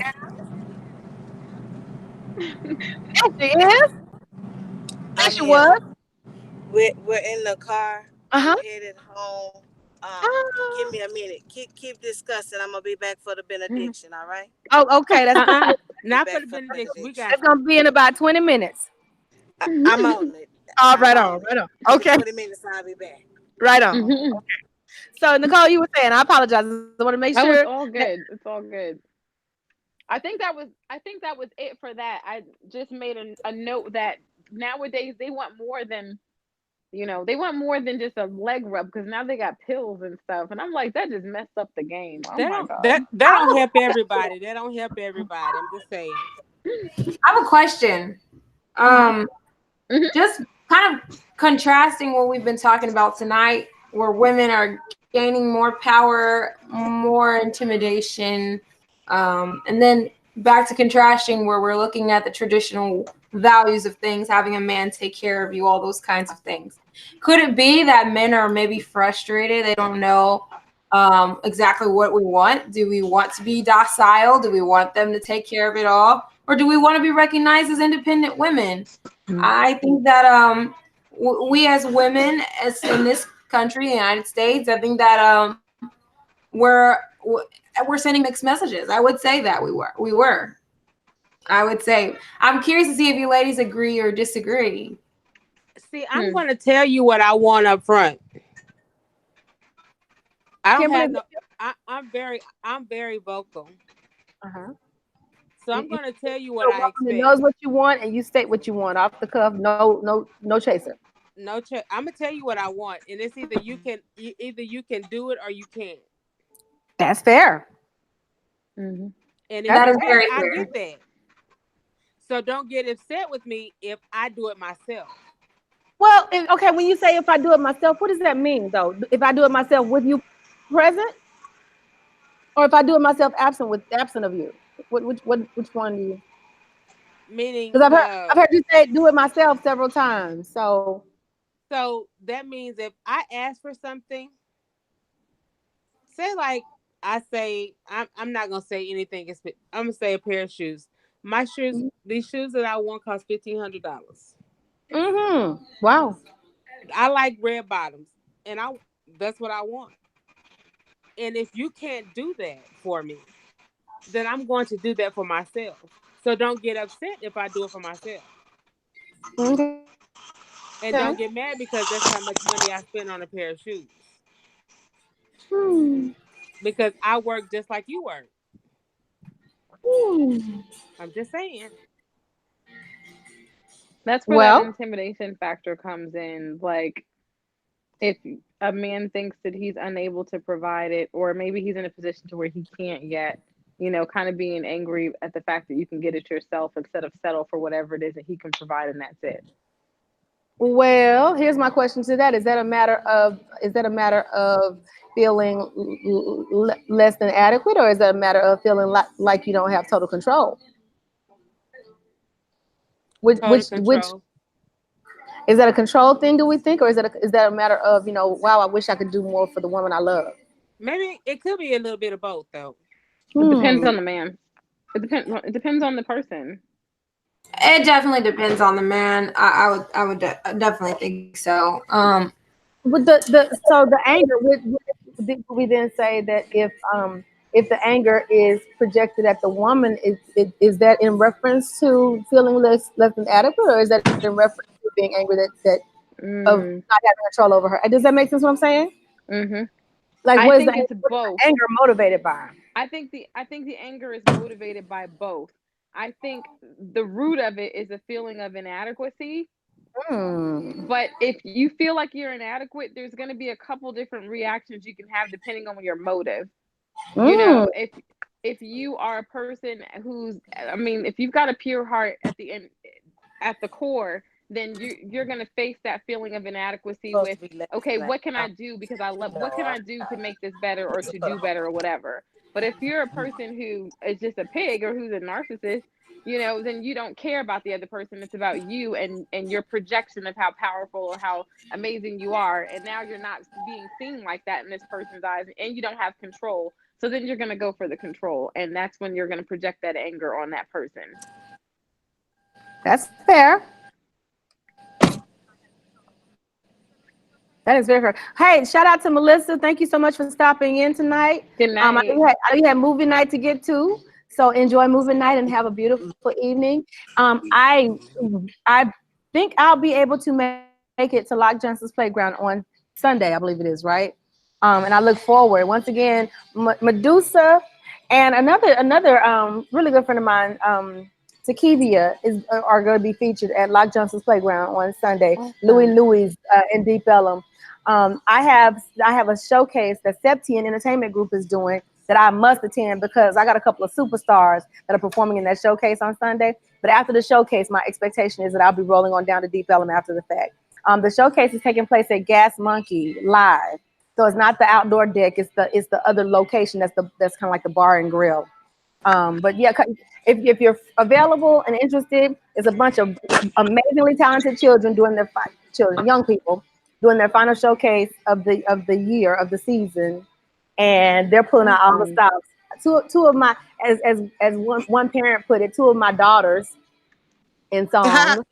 S1: Yes, she is. Yes, she was.
S7: We're in the car. Headed home. Give me a minute. Keep discussing. I'm gonna be back for the benediction. All right.
S1: Oh, okay. That's
S6: not for the benediction. We got.
S1: It's gonna be in about 20 minutes.
S7: I'm on it.
S1: Oh, right on. Okay.
S7: 20 minutes. I'll be back.
S1: Right on. Okay. So Nicole, you were saying. I apologize. I want to make sure.
S4: It's all good. It's all good. I think that was it for that. I just made a note that nowadays they want more than. You know, they want more than just a leg rub because now they got pills and stuff. And I'm like, that just messed up the game. Oh my God.
S6: That don't help everybody. That don't help everybody. I'm just saying.
S2: I have a question. Just kind of contrasting what we've been talking about tonight, where women are gaining more power, more intimidation, and then back to contrasting where we're looking at the traditional values of things, having a man take care of you, all those kinds of things. Could it be that men are maybe frustrated? They don't know exactly what we want. Do we want to be docile? Do we want them to take care of it all? Or do we want to be recognized as independent women? I think that we as women, as in this country, the United States, I think that we're sending mixed messages. I would say that we were. I would say. I'm curious to see if you ladies agree or disagree.
S6: See, I'm going to tell you what I want up front. I don't have no. I'm very vocal. So I'm going to tell you what I expect.
S1: Knows what you want, and you state what you want off the cuff. No chaser.
S6: I'm gonna tell you what I want, and it's either you can do it or you can't.
S1: That's fair.
S6: And that is very fair. I get that. So don't get upset with me if I do it myself.
S1: Well, okay. When you say if I do it myself, what does that mean, though? If I do it myself with you present, or if I do it myself absent of you, which one do you?
S6: Meaning,
S1: because I've heard you say do it myself several times. So
S6: that means if I ask for something, say like I say, I'm not gonna say anything. I'm gonna say a pair of shoes. My shoes, these shoes that I want cost $1,500.
S1: Wow.
S6: I like red bottoms, and that's what I want. And if you can't do that for me, then I'm going to do that for myself. So don't get upset if I do it for myself. And don't get mad because that's how much money I spend on a pair of shoes. Because I work just like you work. I'm just saying.
S4: That's where that intimidation factor comes in. Like, if a man thinks that he's unable to provide it, or maybe he's in a position to where he can't yet, kind of being angry at the fact that you can get it yourself instead of settle for whatever it is that he can provide, and that's it.
S1: Well, here's my question to that. Is that a matter of feeling less than adequate, or is that a matter of feeling like you don't have total control? Which is that a control thing, do we think, or is that a matter of, wow, I wish I could do more for the woman I love?
S6: Maybe it could be a little bit of both, though.
S4: It depends on the man. It depends on the person.
S2: It definitely depends on the man. I would definitely think so.
S1: with the anger, would we then say that if the anger is projected at the woman, is that in reference to feeling less than adequate, or is that in reference to being angry that of not having control over her? Does that make sense? What I'm saying?
S4: Mm-hmm.
S1: Like,
S4: I
S1: what is
S4: think it's both.
S1: anger motivated by?
S4: I think the anger is motivated by both. I think the root of it is a feeling of inadequacy. But if you feel like you're inadequate, there's going to be a couple different reactions you can have depending on your motive. You know, if you are a person who's, I mean, if you've got a pure heart at the end, at the core, then you're going to face that feeling of inadequacy with, okay, what can I do, because I love, what can I do to make this better or to do better or whatever. But if you're a person who is just a pig or who's a narcissist, you know, then you don't care about the other person. It's about you and your projection of how powerful or how amazing you are. And now you're not being seen like that in this person's eyes, and you don't have control. So then you're going to go for the control, and that's when you're going to project that anger on that person.
S1: That's fair. That is very fair. Hey, shout out to Melissa. Thank you so much for stopping in tonight.
S4: Good night.
S1: I know you had movie night to get to, so enjoy movie night and have a beautiful evening. I think I'll be able to make it to Lock Johnson's Playground on Sunday, I believe it is, right? And I look forward. Once again, Medusa and another really good friend of mine, Takivia, are going to be featured at Lock Johnson's Playground on Sunday. Awesome. Louis in Deep Ellum. I have a showcase that Septian Entertainment Group is doing that I must attend because I got a couple of superstars that are performing in that showcase on Sunday. But after the showcase, my expectation is that I'll be rolling on down to Deep Ellum after the fact. The showcase is taking place at Gas Monkey Live. So it's not the outdoor deck, it's the other location that's kind of like the bar and grill. But yeah, if you're available and interested, it's a bunch of amazingly talented children doing their young people doing their final showcase of the year of the season, and they're pulling out all the stops. Two of my, as one parent put it, two of my daughters in songs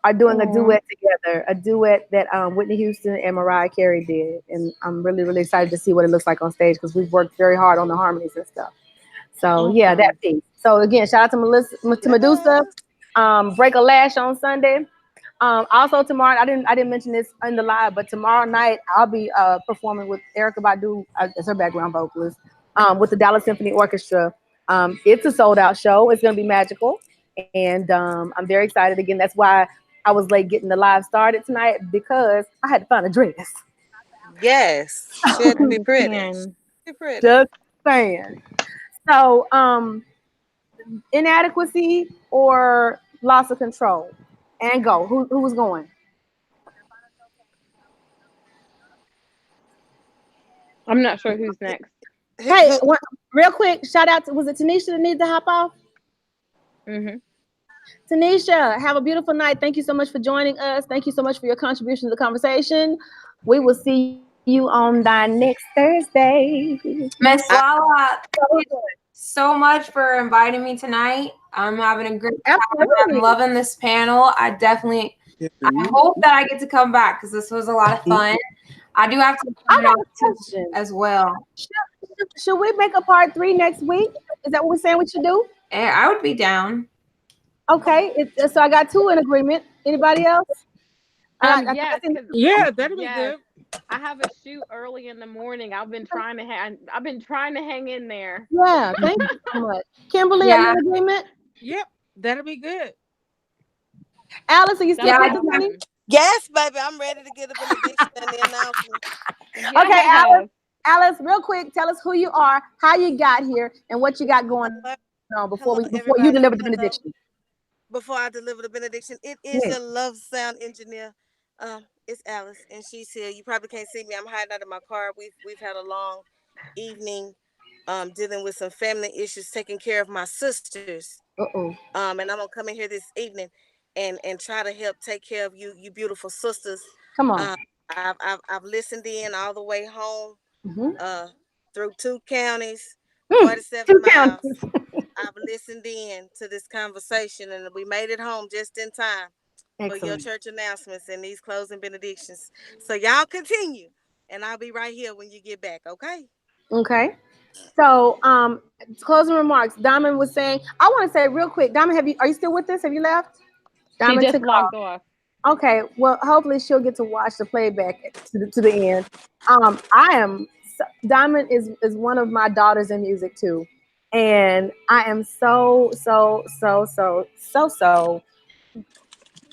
S1: are doing a duet together, a duet that Whitney Houston and Mariah Carey did, and I'm really, really excited to see what it looks like on stage because we've worked very hard on the harmonies and stuff. So yeah, that piece. So again, shout out to Medusa. Break a Lash on Sunday. Also tomorrow, I didn't mention this in the live, but tomorrow night I'll be performing with Erykah Badu as her background vocalist with the Dallas Symphony Orchestra. It's a sold out show. It's gonna be magical, and I'm very excited. Again, that's why I was late getting the live started tonight because I had to find a dress.
S7: Yes, she had to be pretty.
S1: Just saying. So, inadequacy or loss of control, and go. Who was going?
S4: I'm not sure who's next.
S1: Hey, real quick, shout out to, was it Tanisha that needs to hop off?
S4: Mm-hmm.
S1: Tanisha, have a beautiful night. Thank you so much for joining us. Thank you so much for your contribution to the conversation. We will see you on the next Thursday.
S2: Miss Lala, thank you so much for inviting me tonight. I'm having a great time. I'm loving this panel. I hope that I get to come back because this was a lot of fun. I do have to as well.
S1: Should we make a part 3 next week? Is that what we're saying we should do?
S2: I would be down.
S1: Okay, so I got 2 in agreement. Anybody else?
S6: Yeah, that'd be good.
S4: I have a shoot early in the morning. I've been trying to hang in there.
S1: Yeah, thank you so much. Kimberly, are you in agreement?
S6: Yep, that'll be good.
S1: Alice, are you still
S7: ready? Yes, baby. I'm ready to get a benediction and the announcement.
S1: Okay, Alice, real quick, tell us who you are, how you got here, and what you got going on before you deliver the benediction.
S7: Before I deliver the benediction, it is your love sound engineer. It's Alice, and she's here. You probably can't see me. I'm hiding out of my car. We've had a long evening, dealing with some family issues, taking care of my sisters. And I'm gonna come in here this evening and try to help take care of you beautiful sisters.
S1: Come on.
S7: I've listened in all the way home, through 2 counties, 47 miles. I've listened in to this conversation, and we made it home just in time. for your
S1: Excellent.
S7: church announcements and these closing benedictions. So y'all continue, and I'll be right here when you get back. Okay.
S1: Okay. So, closing remarks. Diamond was saying, I want to say real quick, Diamond, are you still with us? Have you left?
S4: She
S1: Diamond
S4: just
S1: took off.
S4: logged off.
S1: Okay. Well, hopefully she'll get to watch the playback to the end. Diamond is one of my daughters in music too, and I am so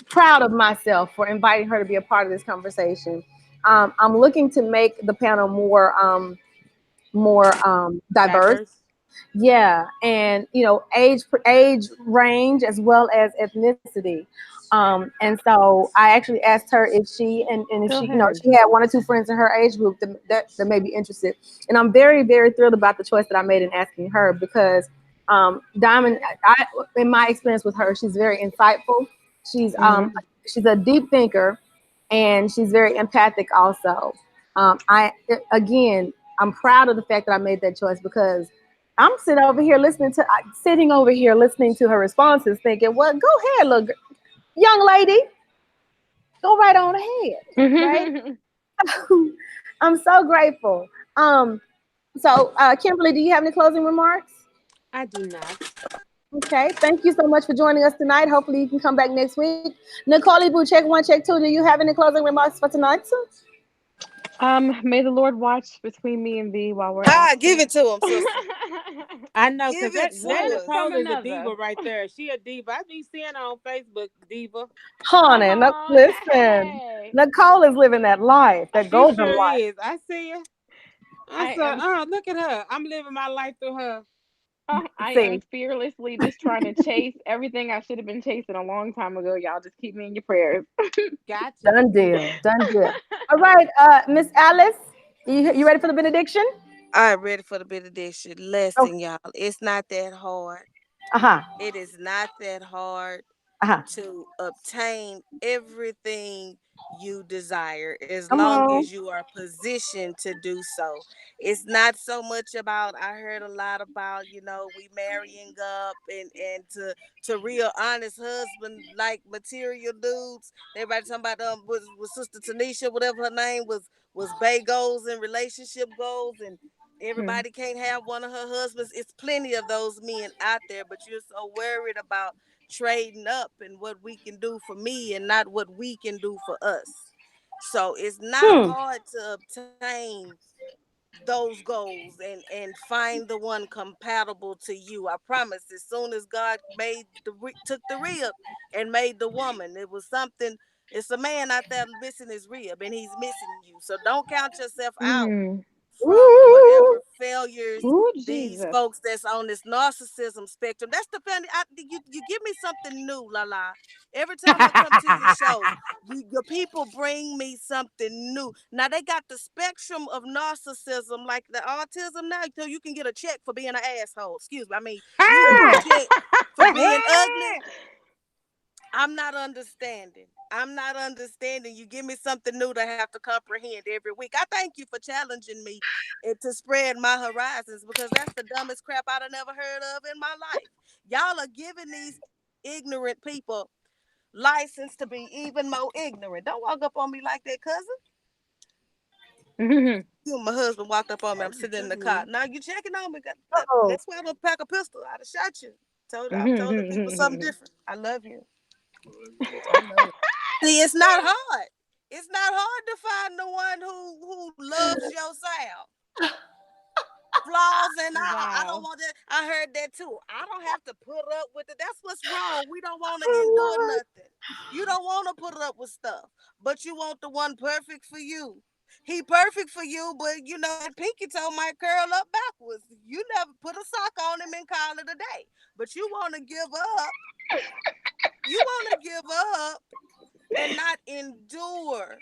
S1: proud of myself for inviting her to be a part of this conversation. I'm looking to make the panel more diverse.
S6: Diverse.
S1: Yeah, and age range as well as ethnicity. And so I actually asked her if and if
S4: Go
S1: she
S4: ahead.
S1: she had one or two friends in her age group that may be interested. And I'm very, very thrilled about the choice that I made in asking her because Diamond, in my experience with her, she's very insightful. She's um
S4: Mhm.
S1: she's a deep thinker, and she's very empathic also. I again, I'm proud of the fact that I made that choice because I'm sitting over here listening to her responses, thinking, "Well, go ahead, young lady, go right on ahead." Right? I'm so grateful. Um, Kimberly, do you have any closing remarks?
S6: I do not.
S1: Okay, thank you so much for joining us tonight. Hopefully, you can come back next week. Nicole Boo, check one, check two. Do you have any closing remarks for tonight?
S4: May the Lord watch between me and thee while we're
S7: Give
S4: absent.
S7: it to him, sister.
S6: I know, because
S7: Give it
S6: that
S7: to
S4: One
S7: us.
S4: from
S6: Nicole is a
S4: another.
S6: diva right there. She a diva. I be seeing her on Facebook, diva.
S1: Honey, no,
S4: Oh,
S1: listen.
S4: hey.
S1: Nicole is living that life, that
S6: She
S1: golden
S6: sure
S1: life.
S6: is. I see her. I
S4: I
S6: said,
S4: am
S6: oh, look at her. I'm living my life through her.
S4: I am
S1: See,
S4: fearlessly just trying to chase everything I should have been chasing a long time ago. Y'all just keep me in your prayers.
S6: Gotcha.
S1: done deal, done deal. All right, Miss Alice, you ready for the benediction?
S7: I'm ready for the benediction.
S1: Oh,
S7: Listen, y'all, it's not that hard.
S1: uh-huh,
S7: It is not that hard
S1: uh-huh.
S7: to obtain everything you desire as
S1: Come
S7: long
S1: on.
S7: as you are positioned to do so. It's not so much about, I heard a lot about, we marrying up and to real honest husband like material dudes. Everybody talking about was Sister Tanisha, whatever her name was Bay goals and relationship goals, and
S4: Hmm.
S7: everybody can't have one of her husbands. It's plenty of those men out there, but you're so worried about trading up and what we can do for me and not what we can do for us. So it's not
S1: Hmm.
S7: hard to obtain those goals and find the one compatible to you. I promise, as soon as God took the rib and made the woman, it was something. It's a man out there missing his rib, and he's missing you. So don't count yourself out
S4: Mm.
S7: from
S1: Ooh.
S7: whatever failures
S4: Ooh,
S7: these
S4: Jesus.
S7: folks that's on this narcissism spectrum. That's the funny. You give me something new, la la. Every time I come to your show, your people bring me something new. Now they got the spectrum of narcissism, like the autism now, so you can get a check for being an asshole. Excuse me. I mean, you can get a
S1: Hmm.
S7: check for being ugly. I'm not understanding. I'm not understanding. You give me something new to have to comprehend every week. I thank you for challenging me and to spread my horizons, because that's the dumbest crap I'd have never heard of in my life. Y'all are giving these ignorant people license to be even more ignorant. Don't walk up on me like that, cousin. You and my husband walked up on me. I'm sitting in the car. Now you checking on me.
S1: Uh-oh.
S7: Next time I'm gonna pack a pistol. I'd have shot you. I've told the people something different. I love you. I love you. See, it's not hard. It's not hard to find the one who loves your sound. Flaws and all. I don't
S4: Wow.
S7: want that. I heard that too. I don't have to put up with it. That's what's wrong. We don't want to endure
S1: Oh,
S7: nothing. You don't want to put up with stuff, but you want the one perfect for you. He perfect for you, but that pinky toe might curl up backwards. You never put a sock on him and call it a day. But you want to give up. You want to give up and not endure.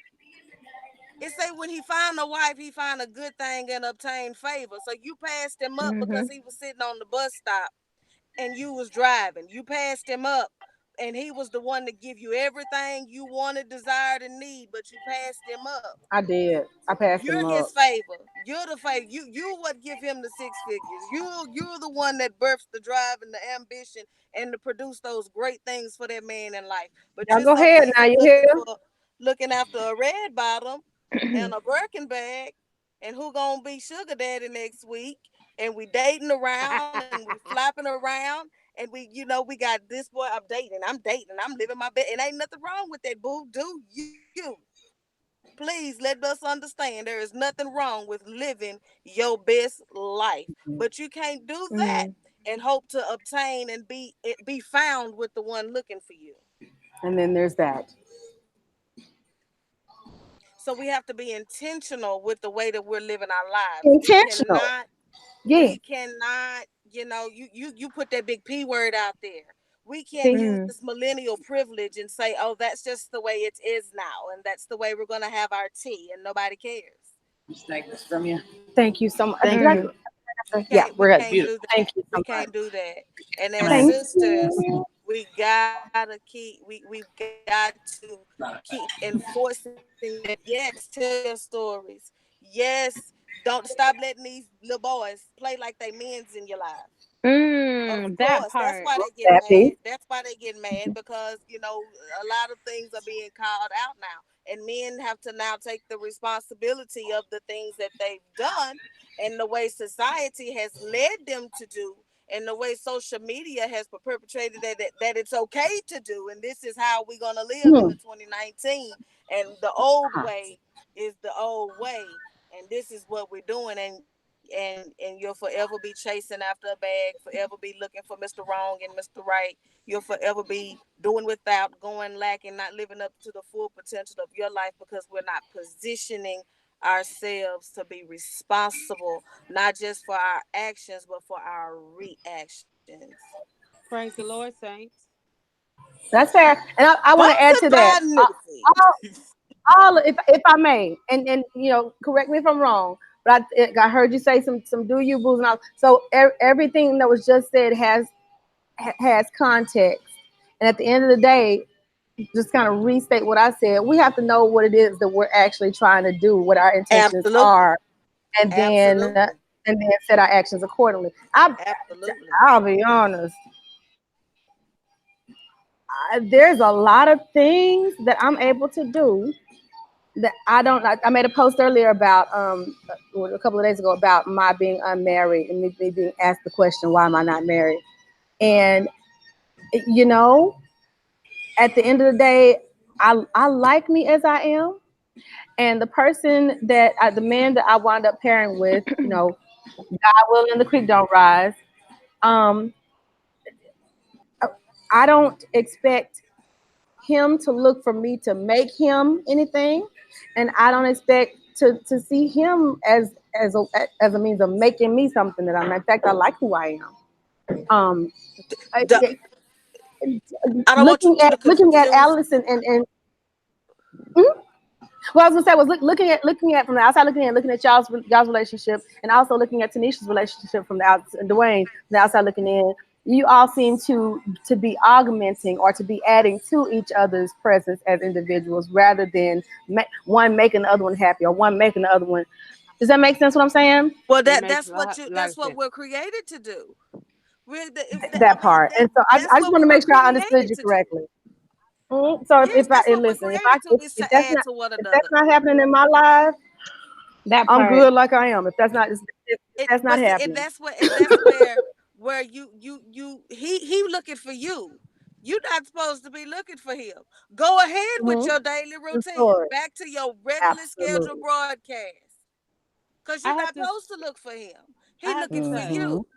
S7: It say when he find a wife, he find a good thing and obtain favor. So you passed him up because
S4: Mhm.
S7: he was sitting on the bus stop and you was driving. You passed him up and he was the one to give you everything you wanted, desired, and need, but you passed him up.
S1: I did. I passed him
S7: You're
S1: up.
S7: his favor. You're the favor. You what give him the 6 figures. You're the one that births the drive and the ambition and to produce those great things for that man in life. But
S1: Y'all
S7: you're
S1: go
S7: so
S1: ahead
S7: busy
S1: now. You hear?
S7: looking after a red bottom and a Birkin bag, and who gonna be sugar daddy next week? And we dating around and we flopping around. And we got this boy. I'm dating. I'm living my best. And ain't nothing wrong with that, boo. Do you? Please let us understand there is nothing wrong with living your best life. But you can't do that and hope to obtain and be found with the one looking for you.
S1: And then there's that.
S7: So we have to be intentional with the way that we're living our lives.
S1: Intentional.
S7: We cannot, you put that big P word out there. We can't use this millennial privilege and say, oh, that's just the way it is now. And that's the way we're going to have our tea and nobody cares.
S8: Just take this from you.
S1: Thank you so much.
S8: Thank you.
S1: Yeah, we're good.
S7: Thank you. We can't do that. And as sisters, we gotta we've got to keep enforcing that. Yes, tell your stories. Yes, don't stop letting these little boys play like they men's in your life. Of
S4: That
S7: course,
S4: part.
S7: that's why they get mad. That's why they get mad, because a lot of things are being called out now, and men have to now take the responsibility of the things that they've done and the way society has led them to do, and the way social media has perpetrated that it's okay to do, and this is how we're gonna live in the 2019, and the old way is the old way, and this is what we're doing, and you'll forever be chasing after a bag, forever be looking for Mr. Wrong and Mr. Right. You'll forever be doing without, going lacking, not living up to the full potential of your life, because we're not positioning ourselves to be responsible, not just for our actions, but for our reactions.
S6: Praise the Lord, saints.
S1: That's fair. And I want to add to that. All if I may, and correct me if I'm wrong, but I heard you say some do you boos and all. So everything that was just said has context, and at the end of the day, just kind of restate what I said. We have to know what it is that we're actually trying to do, what our intentions are, and then set our actions accordingly. I'll be honest. There's a lot of things that I'm able to do that I made a post earlier about a couple of days ago about my being unmarried and me being asked the question, why am I not married? And at the end of the day, I like me as I am, and the person the man that I wound up pairing with, God willing, the creek don't rise. I don't expect him to look for me to make him anything, and I don't expect to see him as a means of making me something that I'm. In fact, I like who I am. Looking at Allison and well, I was gonna say was looking at from the outside, looking at y'all's relationship, and also looking at Tanisha's relationship from the outside, Dwayne from the outside looking in. You all seem to be augmenting or to be adding to each other's presence as individuals, rather than one making the other one happy or one making the other one. Does that make sense? What I'm saying?
S7: Well, that's what we're created to do.
S1: That part, and so I just want to make sure I understood you correctly. So if that's not happening in my life, I'm good like I am. If that's not happening,
S7: that's where he looking for you. You're not supposed to be looking for him. Go ahead with your daily routine. Back to your regularly scheduled broadcast. Because you're not supposed to look for him. He looking for you.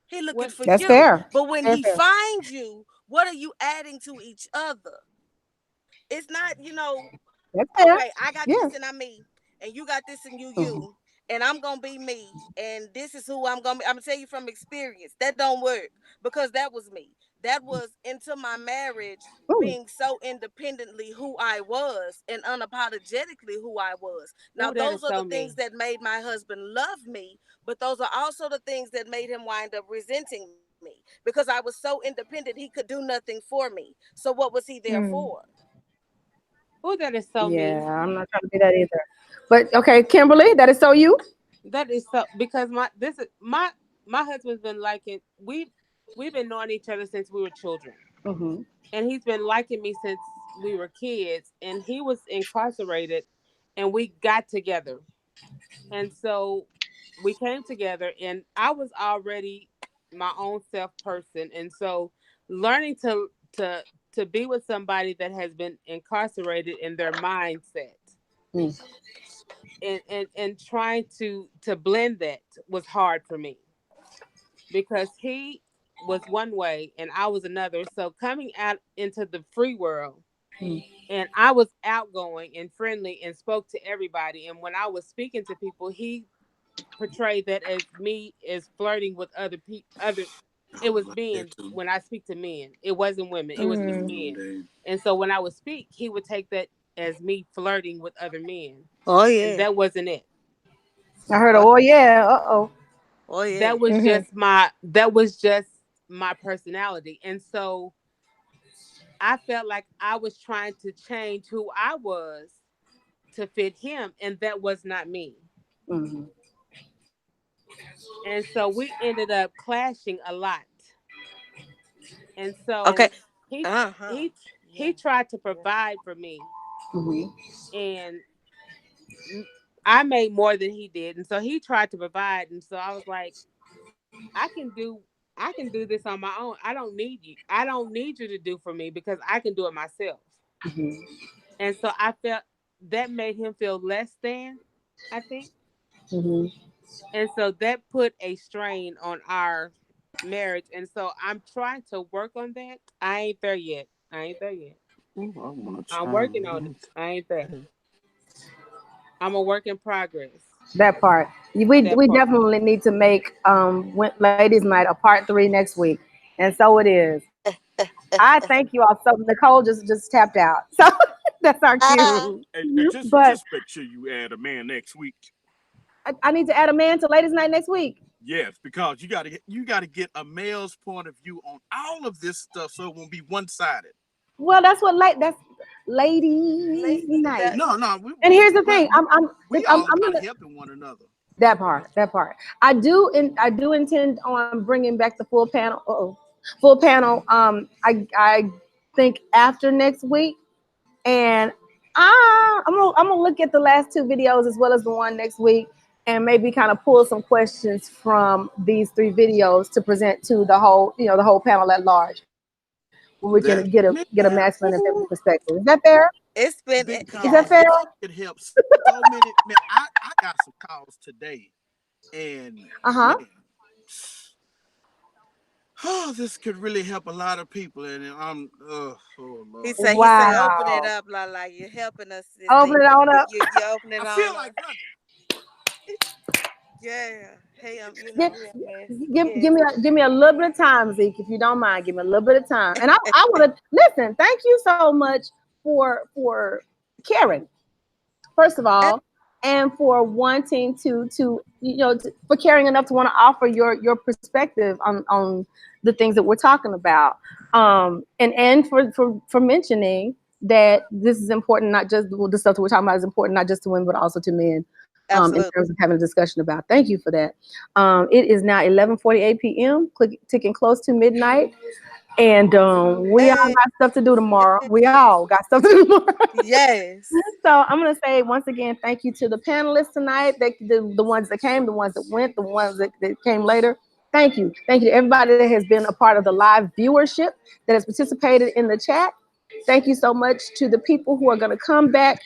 S7: He looking for you.
S1: That's fair.
S7: But when he finds you, what are you adding to each other? It's not, okay, I got this and I'm me, and you got this and you, and I'm gonna be me, and this is who I'm gonna be. I'm gonna tell you from experience, that don't work, because that was me. That was into my marriage, being so independently who I was and unapologetically who I was. Now, those are the things that made my husband love me, but those are also the things that made him wind up resenting me because I was so independent. He could do nothing for me. So what was he there for?
S6: Oh, that is so mean.
S1: I'm not trying to be that either. But okay, Kimberly, that is so you.
S6: That is so, because my husband's been liking, we've been knowing each other since we were children, and he's been liking me since we were kids. And he was incarcerated, and we got together, and so we came together. And I was already my own self person, and so learning to be with somebody that has been incarcerated in their mindset. And trying to blend that was hard for me because he was one way and I was another. So coming out into the free world, and I was outgoing and friendly and spoke to everybody. And when I was speaking to people, he portrayed that as me as flirting with other people. It was men. When I speak to men, it wasn't women. It was just men. And so when I would speak, he would take that as me flirting with other men.
S7: Oh yeah,
S6: and that wasn't it.
S1: I heard. Oh yeah. Oh
S7: yeah.
S6: That was just my personality, and so I felt like I was trying to change who I was to fit him, and that was not me. And so we ended up clashing a lot. And so he tried to provide for me, and I made more than he did. And so he tried to provide, and so I was like, I can do this on my own. I don't need you. I don't need you to do for me because I can do it myself. And so I felt that made him feel less than, I think. And so that put a strain on our marriage. And so I'm trying to work on that. I ain't there yet. I'm working on it. I ain't there. I'm a work in progress.
S1: That part. We definitely need to make Ladies Night a part 3 next week. And so it is. I thank you all. So Nicole just tapped out. So that's our cue.
S9: Just make sure you add a man next week.
S1: I need to add a man to Ladies Night next week.
S9: Yes, because you gotta get a male's point of view on all of this stuff, so it won't be one-sided.
S1: Well, that's Ladies Night.
S9: No.
S1: And here's the thing. I'm
S9: helping one another.
S1: That part. I do intend on bringing back the full panel. I think after next week, and I'm gonna look at the last 2 videos as well as the one next week, and maybe kind of pull some questions from these 3 videos to present to the whole panel at large. We can get a masculine and feminine perspective. Is that fair?
S7: Is
S1: that fair?
S9: It helps so many. Man, I got some calls today, and this could really help a lot of people. And I'm Lord.
S7: He said, open it up, Lala. You're helping us.
S1: Open it on up.
S7: You're opening it on up. I feel like yeah. Hey,
S1: give me a little bit of time, Zeke, if you don't mind. Give me a little bit of time. And I want to listen. Thank you so much for caring, first of all, and for wanting to for caring enough to want to offer your perspective on the things that we're talking about, and for mentioning that this is important, not just the stuff that we're talking about is important, not just to women, but also to men. In terms of having a discussion about. Thank you for that. It is now 11:48 p.m. ticking close to midnight, and we all got stuff to do tomorrow.
S7: Yes.
S1: So I'm gonna say once again, thank you to the panelists tonight. The ones that came, the ones that went, the ones that came later. Thank you to everybody that has been a part of the live viewership, that has participated in the chat. Thank you so much to the people who are gonna come back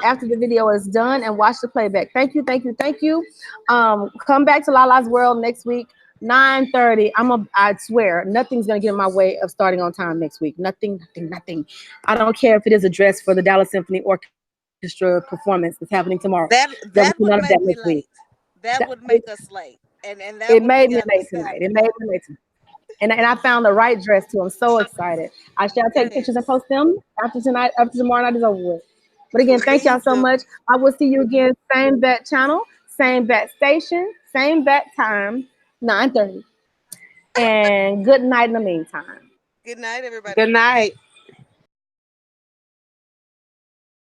S1: after the video is done and watch the playback. Thank you. Come back to Lala's World next week, 9:30. I swear, nothing's gonna get in my way of starting on time next week. Nothing. I don't care if it is a dress for the Dallas Symphony Orchestra performance that's happening tomorrow.
S7: That would make me late. That would make us late. And
S1: it made me late tonight. And I found the right dress too. I'm so excited. I shall take pictures and post them after tomorrow night is over with. But again, thank y'all so much. I will see you again, same bat channel, same bat station, same bat time, 9:30. And good night in the meantime.
S7: Good night, everybody.
S6: Good night.